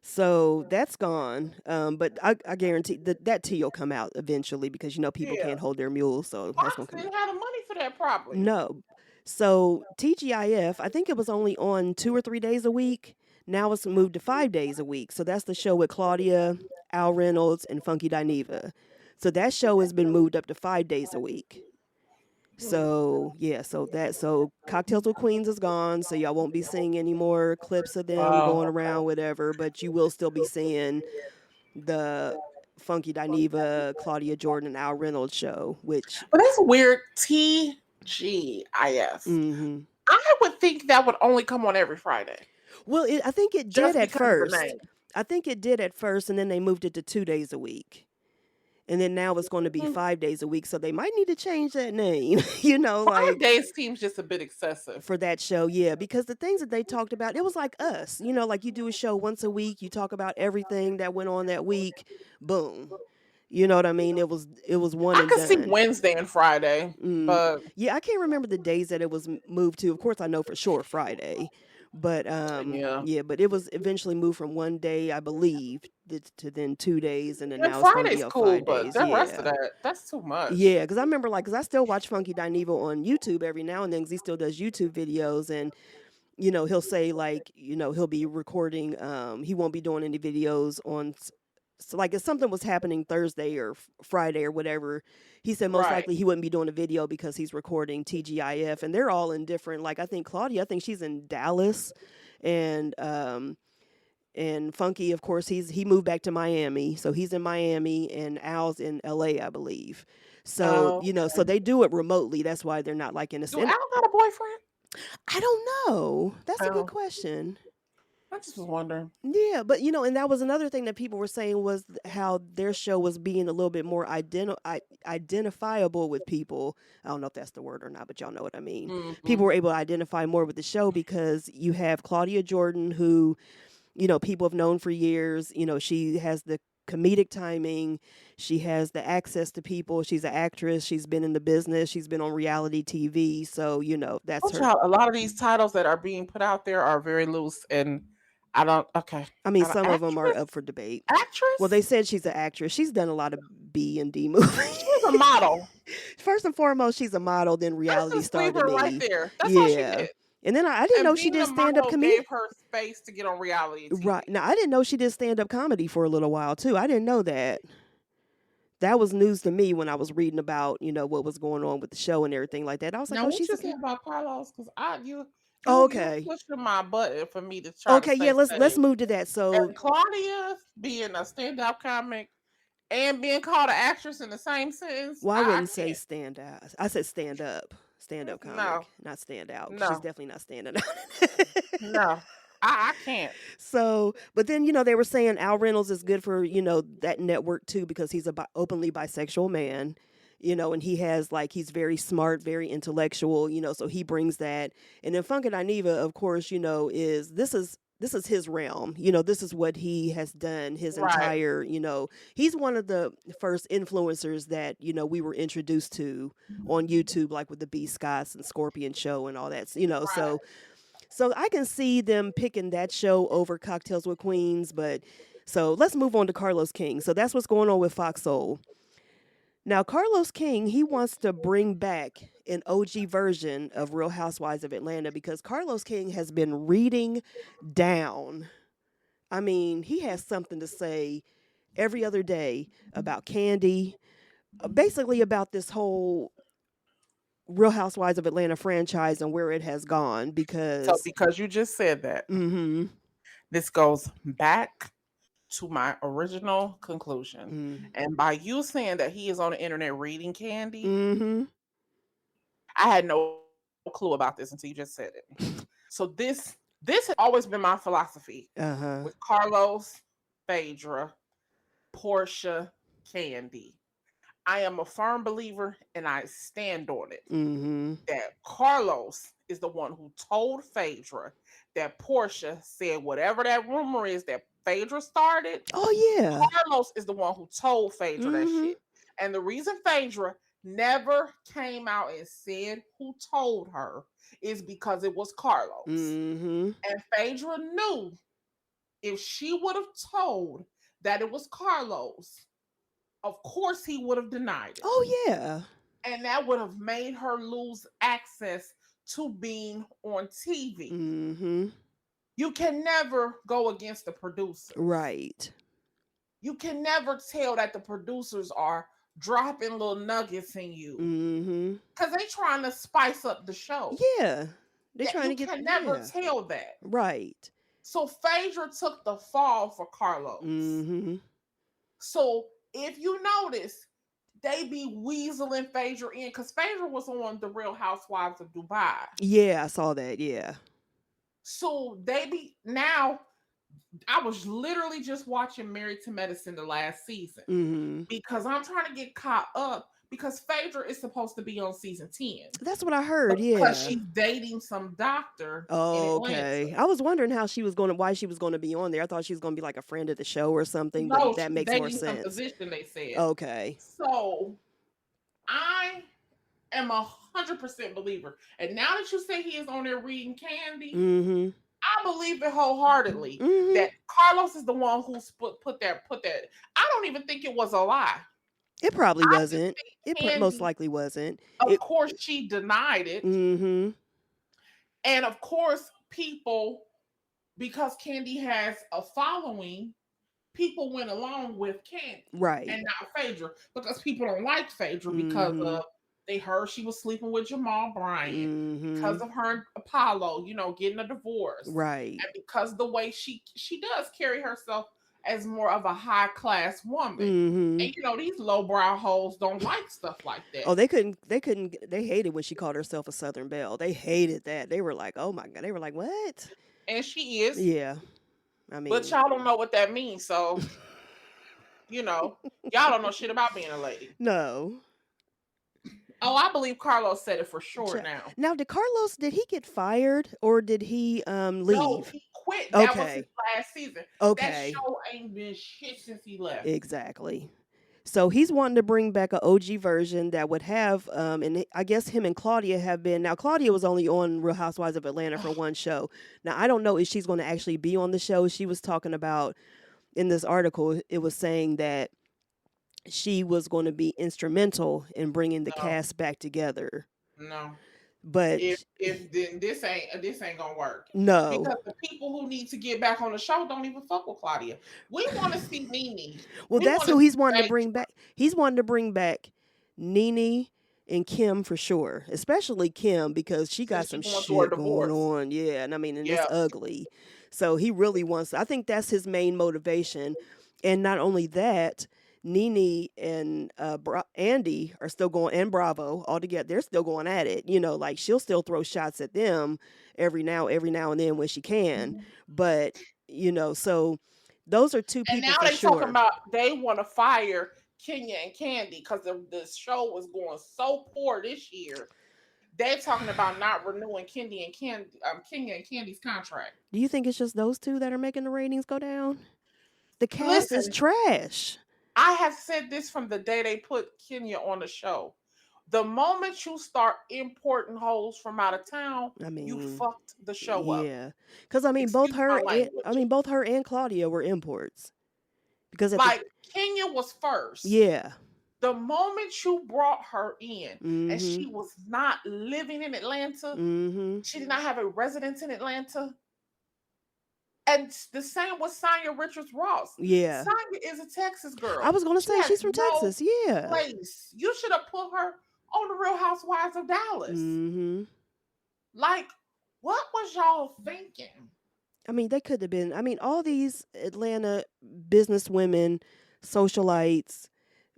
So that's gone. But I guarantee that tea will come out eventually because people Yeah. can't hold their mules, so that's gonna Fox come out. didn't have the money for that probably. No. So TGIF, I think it was only on 2 or 3 days a week. Now it's moved to 5 days a week. So that's the show with Claudia, Al Reynolds, and Funky Dineva. So that show has been moved up to 5 days a week. Hmm. So yeah, so Cocktails with Queens is gone, so y'all won't be seeing any more clips of them going Oh, around, okay. whatever, but you will still be seeing the Funky Dineva, Claudia Jordan, and Al Reynolds show, which But that's weird. TGIF. hmm I would think that would only come on every Friday. well, I think it did Just at because of the first. name. I think it did at first, and then they moved it to 2 days a week. And then now it's going to be Hmm. 5 days a week, so they might need to change that name, 5 days seems just a bit excessive. for that show, yeah, because the things that they talked about, it was like us, like you do a show once a week, you talk about everything that went on that week, boom. You know what I mean? It was one I and could see done. Wednesday and Friday, Mm. but Yeah, I can't remember the days that it was moved to. Of course, I know for sure Friday, but yeah. yeah, but it was eventually moved from one day, I believe, to then 2 days, and then And now it's going to be Friday's on cool, five but days. the rest of Yeah. that, that's too much. Yeah, because I remember, like, because I still watch Funky Dineva on YouTube every now and then, because he still does YouTube videos, and he'll say like, he'll be recording. He won't be doing any videos on. So like if something was happening Thursday or Friday or whatever, he said most Right. likely he wouldn't be doing a video because he's recording TGIF, and they're all in different. Like I think Claudia, I think she's in Dallas, and And Funky, of course, he moved back to Miami, so he's in Miami, and Al's in LA, I believe. So Oh, so they do it remotely. That's why they're not like in a. do And Al got a boyfriend? I don't know. That's a good Oh, question. I just was wondering. Yeah, but and that was another thing that people were saying was how their show was being a little bit more identifiable with people. I don't know if that's the word or not, but y'all know what I mean. Hmm. People were able to identify more with the show because you have Claudia Jordan, who people have known for years. She has the comedic timing. She has the access to people. She's an actress. She's been in the business. She's been on reality TV. So, that's Told her. y'all a lot of these titles that are being put out there are very loose, and I don't. Okay, I mean, I don't, some of them are actress, up for debate. Well, they actress. said she's an actress. She's done a lot of B and D movies. She's a model. First and foremost, she's a model, then Let's reality just star leave to her right me. there. That's all she Yeah. did. And then I didn't And know she being did a stand up model comedy. gave her space to get on reality Right. TV. Now, I didn't know she did stand up comedy for a little while, too. I didn't know that. That was news to me when I was reading about, what was going on with the show and everything like that. I was like, Now, oh, what she's you a. say about Carlos? Because you Okay. pushing my button for me to try to Okay, yeah, stay let's safe. move to that. So, And Claudia being a stand-up comic and being called an actress in the same sentence, well, I I wouldn't say stand out. I said stand up. Stand up can't. No, comic, not stand out, because she's no, definitely not standing out. no. I can't. So, but then they were saying Al Reynolds is good for that network too because he's a openly bisexual man, and he has like he's very smart, very intellectual, so he brings that. And then Funk and Dineva, of course, is this is his realm. This is what he has done his Right, entire. He's one of the first influencers that we were introduced to on YouTube, like with the B Scots and Scorpion Show and all that. right. So I can see them picking that show over Cocktails with Queens, but so let's move on to Carlos King. So that's what's going on with Fox Soul. Now Carlos King, he wants to bring back an OG version of Real Housewives of Atlanta because Carlos King has been reading down. I mean, he has something to say every other day about Candy, basically about this whole Real Housewives of Atlanta franchise and where it has gone So because because you just said that, mhm. this goes back to my original conclusion. Mm. And by you saying that he is on the internet reading Candy, Mhm. I had no clue about this until you just said it. So this has always been my philosophy Uh-huh. with Carlos, Phaedra, Portia, Candy. I am a firm believer and I stand on it Mhm. that Carlos is the one who told Phaedra that Portia said whatever that rumor is that Phaedra started. Oh yeah. Carlos is the one who told Phaedra that Mhm. shit. And the reason Phaedra never came out and said who told her is because it was Carlos. Mhm. And Phaedra knew if she would have told that it was Carlos, of course he would have denied it. Oh yeah. And that would have made her lose access to being on TV. Mhm. You can never go against the producers. Right. You can never tell that the producers are dropping little nuggets in you Mhm. because they trying to spice up the show. Yeah. They That trying you to get can never yeah. tell that. Right. So Phaedra took the fall for Carlos. Mhm. So if you notice, they be weaseling Phaedra in because Phaedra was on the Real Housewives of Dubai. Yeah, I saw that. Yeah. So they be now. I was literally just watching Married to Medicine the last season Mhm. because I'm trying to get caught up because Phaedra is supposed to be on season 10 That's what I heard. because Yeah. she's dating some doctor in Atlanta. Okay. I was wondering how she was going to why she was going to be on there. I thought she was going to be like a friend of the show or something, but No, that she's makes more dating some sense. physician, they said. Okay. So I am 100% believer. And now that you say he is on there reading Candy, Mhm. I believe it wholeheartedly Mhm. that Carlos is the one who put that. I don't even think it was a lie. It probably I just wasn't. think It most Candy, likely wasn't. of It course, she denied it. mhm. And of course, people, because Candy has a following, people went along with Candy and Right. not Phaedra because people don't like Phaedra because Mhm. of They heard she was sleeping with Jamal Bryant because Mm-hmm. of her and Apollo, getting a divorce, Right. and because the way she does carry herself as more of a high class woman. Mm-hmm. And these lowbrow hoes don't like stuff like Oh, that. they hated when she called herself a Southern Belle. They hated that. They were like, oh my God. They were like, what? And she is, Yeah. I but mean, y'all don't know what that means. So, you know, y'all don't know shit about being a lady. no. Oh, I believe Carlos said it for sure Ch- now. Now, did he get fired or did he No, leave? he quit. That was his Okay. last season. That Okay. show ain't been shit since he left. Exactly. So he's wanting to bring back an OG version that would have, I guess him and Claudia have been. Now Claudia was only on Real Housewives of Atlanta for one show. Now I don't know if she's going to actually be on the show. She was talking about in this article. It was saying that she was going to be instrumental in bringing the No, cast back together. no. But If then this ain't gonna work, no. because the people who need to get back on the show don't even fuck with Claudia. We want to see Nene. Well, We that's want to who see he's wanting to bring Phaedra. back. He's wanting to bring back Nene and Kim for sure, especially Kim because she got Since some she going through her shit going divorce. on. Yeah, and I mean, and it's Yeah. ugly. So he really wants. I think that's his main motivation, and not only that. Nene and Andy are still going, and Bravo all together. They're still going at it. Like she'll still throw shots at them every now and then when she can. Mhm. But so those are two And people now for they talking sure. about they want to fire Kenya and Candy because the show was going so poor this year. They're talking about not renewing Kenya and Candy's contract. Do you think it's just those two that are making the ratings go down? The cast is Listen, trash. I have said this from the day they put Kenya on the show. The moment you start importing hoes from out of town, I you mean, fucked the show up. yeah, because I mean, Excuse my language. both her and Claudia were imports. Because at the Like Kenya was first. yeah, The moment you brought her in and mm-hmm, she was not living in Atlanta, mm-hmm, she did not have a residence in Atlanta. And the same with Sonya Richards Ross. yeah. Sonya is a Texas I girl. was gonna She say has she's from no Texas. Yeah. place. You should have put her on the Real Housewives of Dallas. Mm-hmm. Like, what was y'all thinking? I mean, they could have been. I mean, all these Atlanta business women, socialites,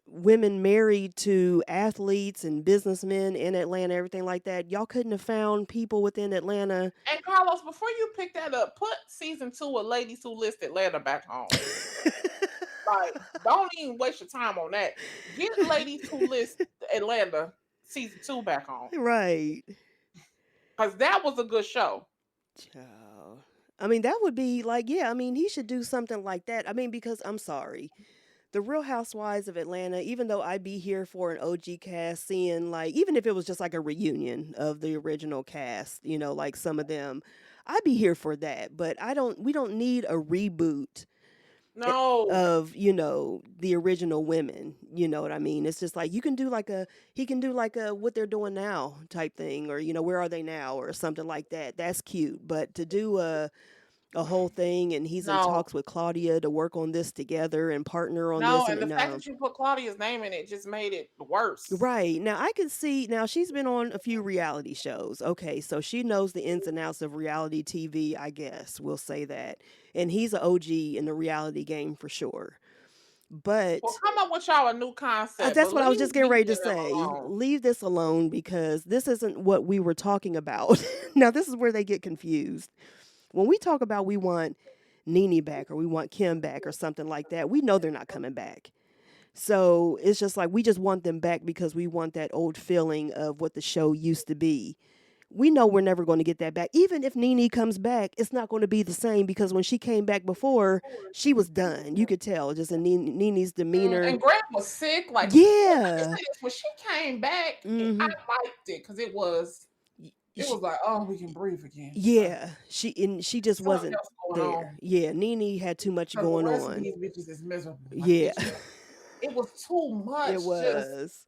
women married to athletes and businessmen in Atlanta, everything like that. Y'all couldn't have found people within Atlanta. And Carlos, before you pick that up, put season 2 of Ladies Who List Atlanta back home. Like, don't even waste your time on that. Get Ladies Who List Atlanta season 2 back on. Right. Because that was a good show. Child. I mean, that would be like, yeah, I mean, he should do something like that. I mean, because I'm sorry. The Real Housewives of Atlanta, even though I'd be here for an OG cast, seeing like, even if it was just like a reunion of the original cast, like some of them, I'd be here for that. But we don't need a reboot No, of the original women. You know what I mean? It's just like you can do like he can do like a what they're doing now type thing, or where are they now, or something like that. That's cute. But to do a whole thing, and he's in no, talks with Claudia to work on this together and partner on no. this, And and the fact no. that you put Claudia's name in it just made it worse. Right. Now I can see now she's been on a few reality shows. Okay, so she knows the ins and outs of reality TV, I guess. We'll say that. And he's an OG in the reality game for sure. Well, But come up with y'all a new concept, that's but what I was just leave getting Nene ready to and them say. alone. Leave this alone because this isn't what we were talking about. Now, this is where they get confused. When we talk about we want Nene back or we want Kim back or something like that, we know they're not coming back. So it's just like we just want them back because we want that old feeling of what the show used to be. We know we're never going to get that back. Even if Nene comes back, it's not going to be the same because when she came back before, she was done. You could tell just in Nene's demeanor. And Greg was sick. Like, let me Yeah. say this: when she came back, I Hmm. liked it because it was like, oh, we can breathe again. Like, Yeah, she just something wasn't else going there. on Yeah, Nene had too much because the going rest of on. these bitches is miserable. Like, Yeah, it was too it much. Just was.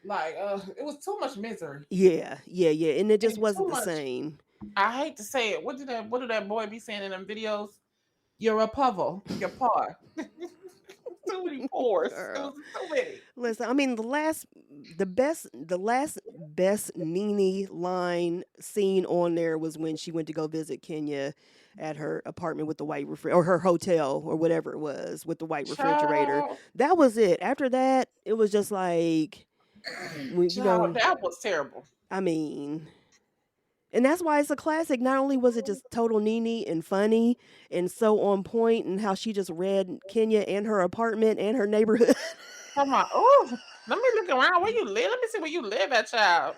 like, it was too much misery Yeah, yeah, yeah, and it just and wasn't too the much. same. I hate to say it. What did that boy be saying in them videos? You're a puzzle. You're par. too many pores. It Girl. was too many. Listen, I mean, the last best Nene line scene on there was when she went to go visit Kenya at her apartment with the white or her hotel or whatever it was with the white refrigerator. Child, That was it. After that, it was just like, you child, know, that was terrible. I mean, and that's why it's a classic. Not only was it just total Nene and funny and so on point, and how she just read Kenya and her apartment and her neighborhood. Come on. Oh, let me look around where you live. Let me see where you live at, child.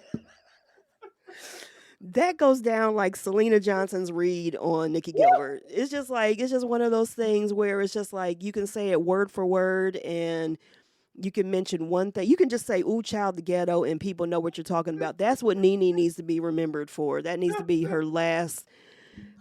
That goes down like Selena Johnson's read on Nikki Woo! Gilbert. It's just one of those things where it's just like you can say it word for word and you can mention one thing. You can just say "Ooh, child, the ghetto," and people know what you're talking about. That's what Nene needs to be remembered for. That needs to be her last.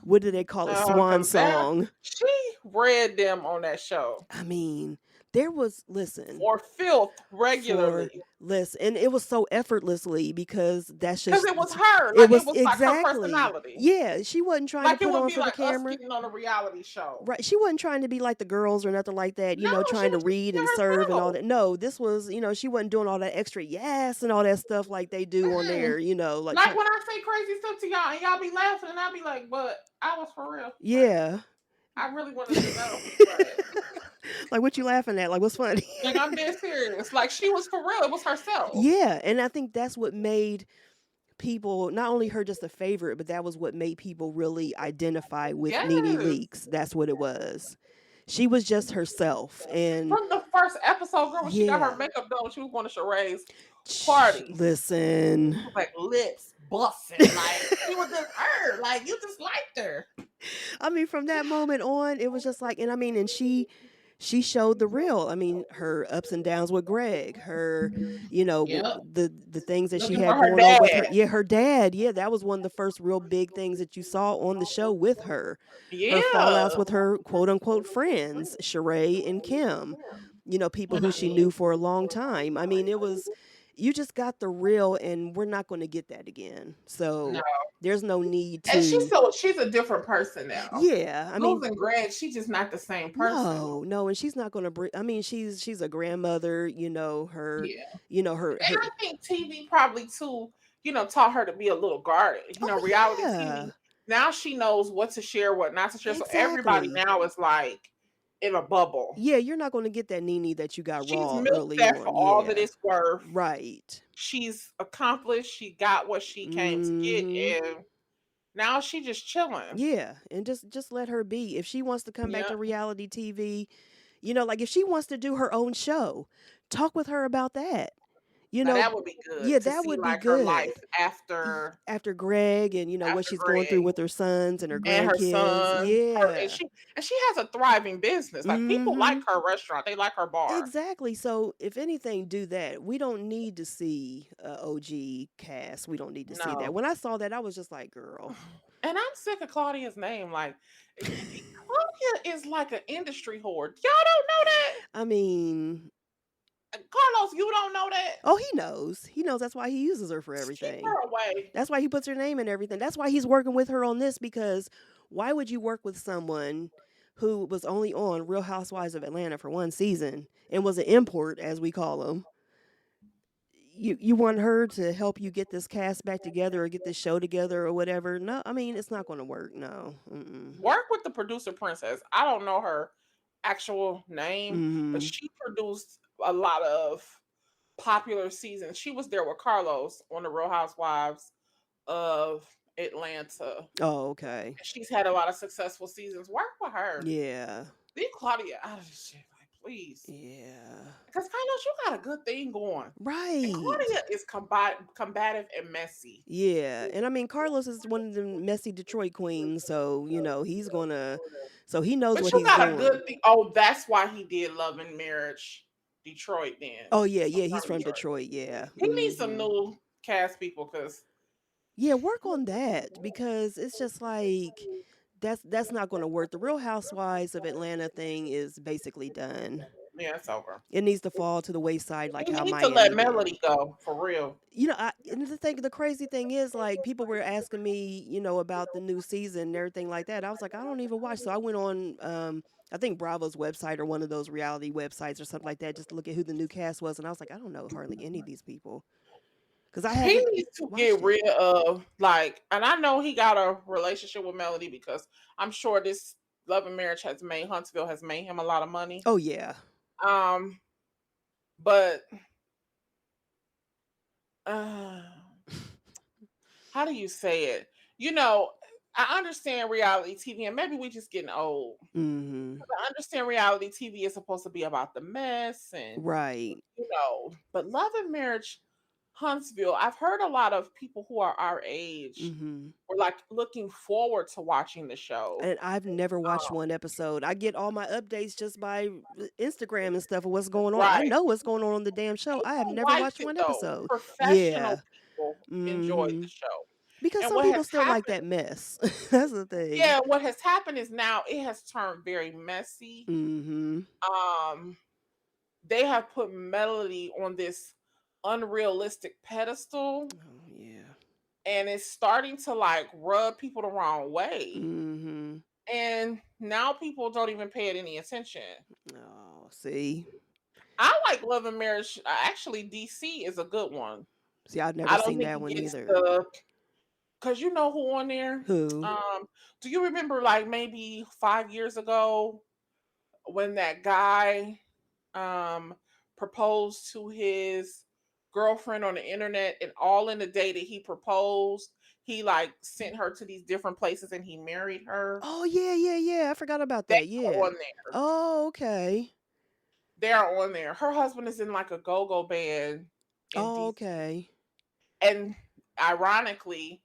What do they call it? No, Swan because that song. she read them on that show I mean, there was listen for filth for regularly. listen, and it was so effortlessly because that's Because just it was her. it Like it was was like her exactly personality. yeah. She wasn't trying to Like it put would on be for the like us camera. getting on a reality show. Right. She wasn't trying to be like the girls or nothing like that, No, she trying to was just read being and serve and all herself. that. No, this was, she wasn't doing all that extra yes and all that stuff like they do on Mm-mm. there, like Like when I say crazy stuff to y'all and y'all be laughing and I be like, but I was for real. Like yeah. I really wanted to know. But Like what you laughing at? Like what's funny? like I'm dead serious. Like she was for real. It was herself. Yeah, and I think that's what made people not only her just a favorite, but that was what made people really identify with Nene Yes. Leakes. That's what it was. She was just herself and From the first episode, girl, when she got her yeah. makeup done, she was going to Sheree's party. Listen. She was like lips busting. Like she was just her. Like you just liked her. I mean, from that moment on, it was just like, and I mean, and she showed the real. I mean, her ups and downs with Greg, her, Yep. the things that she Looking for had her going on with her. dad. Yeah, her dad. Yeah, that was one of the first real big things that you saw on the show with her. Her fallouts Yeah. with her quote unquote friends, Sheree and Kim. People who she Mhm. knew for a long time. I mean, it was. You just got the real, and we're not going to get that again. No. So there's no need And to. she's a different person now. Yeah, I mean, Losing Greg, she's just not the same person. no, no, and she's not gonna bring. I mean, she's a grandmother. Her, Yeah. And her. I think TV probably too, taught her to be a little guarded. Oh Reality yeah, TV. Now she knows what to share, what not to share. So everybody exactly. now is like in a bubble. Yeah, you're not gonna get that Nene that you got She's raw milked early that for on. all that Yeah, it's worth. right. She's accomplished. She got what she came to get, Mm-hmm. and now she just chilling. Yeah, and just let her be. If she wants to come back Yeah. to reality TV, like if she wants to do her own show, talk with her about that. You Now know, that would be yeah, good to that see would be like her life good. after After Greg and what after she's going through Greg with her sons and her and her grandkids. son. Her and Yeah. she has a thriving business. Like people like Mhm. her restaurant. They like her bar. Exactly. So if anything, do that. We don't need to see OG cast. We don't need to see that. No. When I saw that, I was just like, girl. And I'm sick of Claudia's name. Like Claudia is like an industry whore. Y'all don't know that? I mean, Carlos, you don't know that? oh, he knows. He knows that's why he uses her for Keep everything. her away. That's why he puts her name in everything. That's why he's working with her on this because why would you work with someone who was only on Real Housewives of Atlanta for one season and was an import, as we call them? You want her to help you get this cast back together or get this show together or whatever? No, I mean it's not going to work. No. Mm-mm. Work with the producer princess. I don't know her actual name, but Mm-hmm. she produced a lot of popular seasons. She was there with Carlos on the Real Housewives of Atlanta. Oh, okay. She's had a lot of successful seasons. Work with her. Yeah. Leave Claudia out of this shit, like please. Yeah. Because Carlos, you got a good thing going. And Right. Claudia is combative and messy. Yeah. And I mean Carlos is one of the messy Detroit queens, so he's gonna so he knows But what you he's got a doing. good thing. Oh, that's why he did Love and Marriage Detroit then. Oh yeah, yeah, he's From from Detroit. Detroit, yeah. He needs some Hmm. new cast people because Yeah, work on that because it's just like that's not going to work. The Real Housewives of Atlanta thing is basically done. Yeah, it's over. It needs to fall to the wayside, like You how need to let Miami did. Melody go for real. And the crazy thing is, like, people were asking me, about the new season and everything like that. I was like, I don't even watch. So I went on, I think Bravo's website or one of those reality websites or something like that, just to look at who the new cast was. And I was like, I don't know hardly any of these people because I He haven't needs to get watched it. rid of like, and I know he got a relationship with Melody because I'm sure this Love and Marriage has made Huntsville has made him a lot of money. Oh yeah. Um, but uh, how do you say it? You know, I understand reality TV, and maybe we just getting old. Mm-hmm. I understand reality TV is supposed to be about the mess and Right. but Love and Marriage Huntsville, I've heard a lot of people who are our age Mm-hmm. were like looking forward to watching the show. And I've never watched Um, one episode. I get all my updates just by Instagram and stuff of what's going on. I right. know what's going on the damn show. I have People never liked watched it one though. episode. Professional Yeah. people enjoyed Mm-hmm. the show. Because And some what has people still like happened, that mess. That's the thing. yeah, what has happened is now it has turned very messy. Mm-hmm. Um, they have put Melody on this unrealistic pedestal Oh yeah. and it's starting to like rub people the wrong way. Mm-hmm. And now people don't even pay it any attention. Oh, see. I like Love and Marriage. Actually, DC is a good one. See, I've never I don't seen think that it one gets either. the because you know who on there. Who? Um, do you remember like maybe 5 years ago when that guy um proposed to his girlfriend on the internet and all in the day that he proposed, he like sent her to these different places and he married her. Oh yeah, yeah, yeah. I forgot about They that. are Yeah. on there. Oh, okay. They're on there. Her husband is in like a go-go band in Oh, DC. okay. And ironically,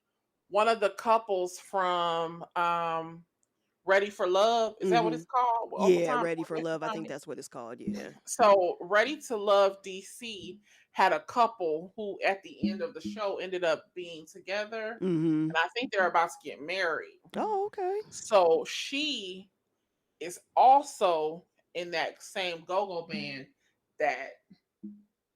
one of the couples from Ready for Love, is that what Mm-hmm. it's called? With Uncle Yeah, Tom, Ready for Uncle Love. I think Tommy. that's what it's called. Yeah. So Ready to Love DC had a couple who at the end of the show ended up being together. Mm-hmm. And I think they're about to get married. Oh, okay. So she is also in that same go-go band that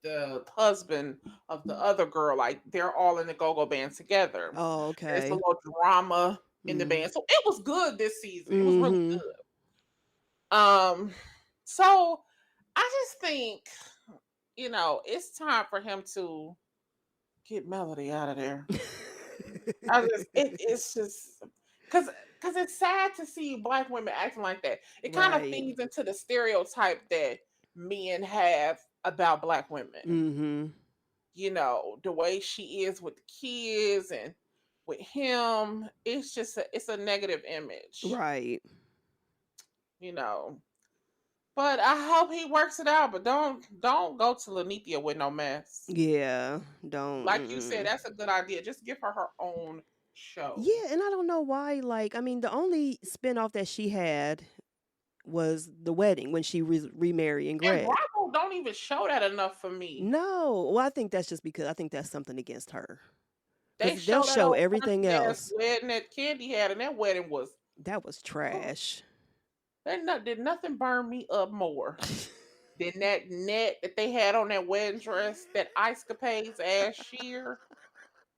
the husband of the other girl, like they're all in the go-go band together. Oh, There's a okay. little drama in the Mm. band. So it was good this season. It was really Mm-hmm. good. So I just think, it's time for him to get Melody out of there. It's just because it's sad to see black women acting like that. It kind of Right. feeds into the stereotype that men have about black women. Mm-hmm. The way she is with the kids and with him, it's a negative image, Right. you know. But I hope he works it out. But don't go to Lanithia with no mess. Yeah. Don't. Like you said, Mm-mm. that's a good idea. Just give her her own show. Yeah, and I don't know why. Like, I mean, the only spinoff that she had was the wedding when she remarrying And Greg. Bravo don't even show that enough for me. No, well, I think that's just because I think that's something against her They because they'll show that show old everything country ass else. wedding that Candy had, and that wedding was That was trash. did nothing burn me up more than that net that they had on that wedding dress, that Ice Capades ass sheer.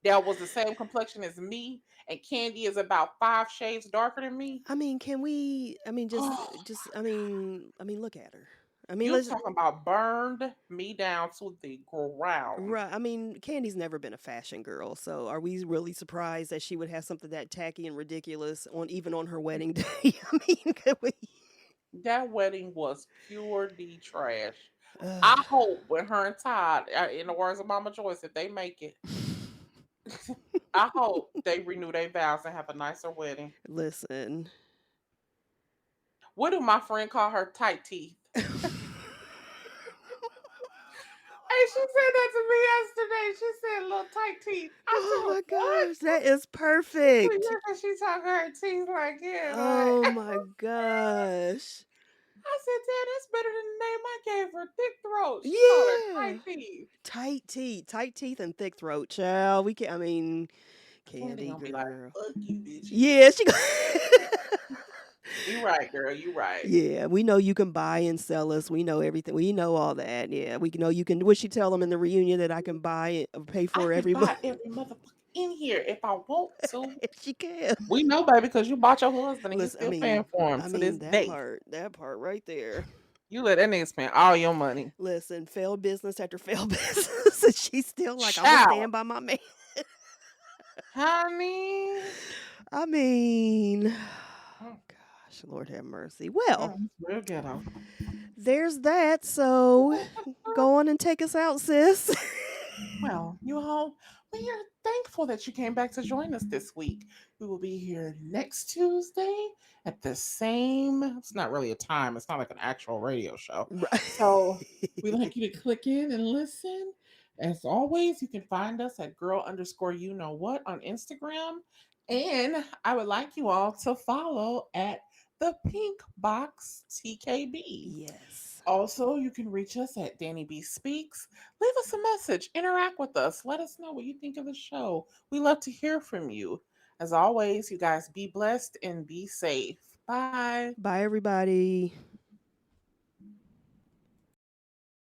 That was the same complexion as me, and Candy is about 5 shades darker than me. I mean, can we? I mean, just, look at her. I mean, You let's. talking about burned me down to the ground. Right. I mean, Candy's never been a fashion girl, so are we really surprised that she would have something that tacky and ridiculous on even on her wedding day? I mean, could we? That wedding was pure D trash. I Ugh. hope when her and Todd, in the words of Mama Joyce, if they make it, I hope they renew their vows and have a nicer wedding. Listen. What do my friend call her? Tight teeth. Hey, she said that to me yesterday. She said little tight teeth. I Oh said, my what? gosh, that is So perfect. yeah, 'cause she talking her teeth like, yeah, Oh like. my gosh. I said, Dad, that's better than the name I gave her, thick throat. She called her Yeah. tight teeth. Tight teeth and thick throat, child. We can I mean, Candy Candy gonna be like, girl. fuck you, bitches. Yeah, she go You right, girl. You right. Yeah, we know you can buy and sell us. We know everything. We know all that. Yeah, we know you can. What she tell them in the reunion that I can buy it, pay I for can every month. buy every motherfucker in here if I want to. She can. We know, baby, because you bought your husband and you Listen, still paying for him I to this mean that day. part, that part right there. You let that nigga spend all your money. Listen, failed business after failed business, and she's still like, I'm gonna Child, stand by my man. honey. I mean, Mm, gosh, Lord have mercy. Well, it's real ghetto. there's that. So go on and take us out, sis. Well, you all, we are thankful that you came back to join us this week. We will be here next Tuesday at the same, it's not really a time, it's not like an actual radio show. Right. So we like you to click in and listen. As always, you can find us at girl underscore you know what on Instagram. And I would like you all to follow at the Pink Box TKB. Yes. Also, you can reach us at DannieBSpeaks. Leave us a message, interact with us, let us know what you think of the show. We love to hear from you. As always, you guys be blessed and be safe. Bye. Bye, everybody.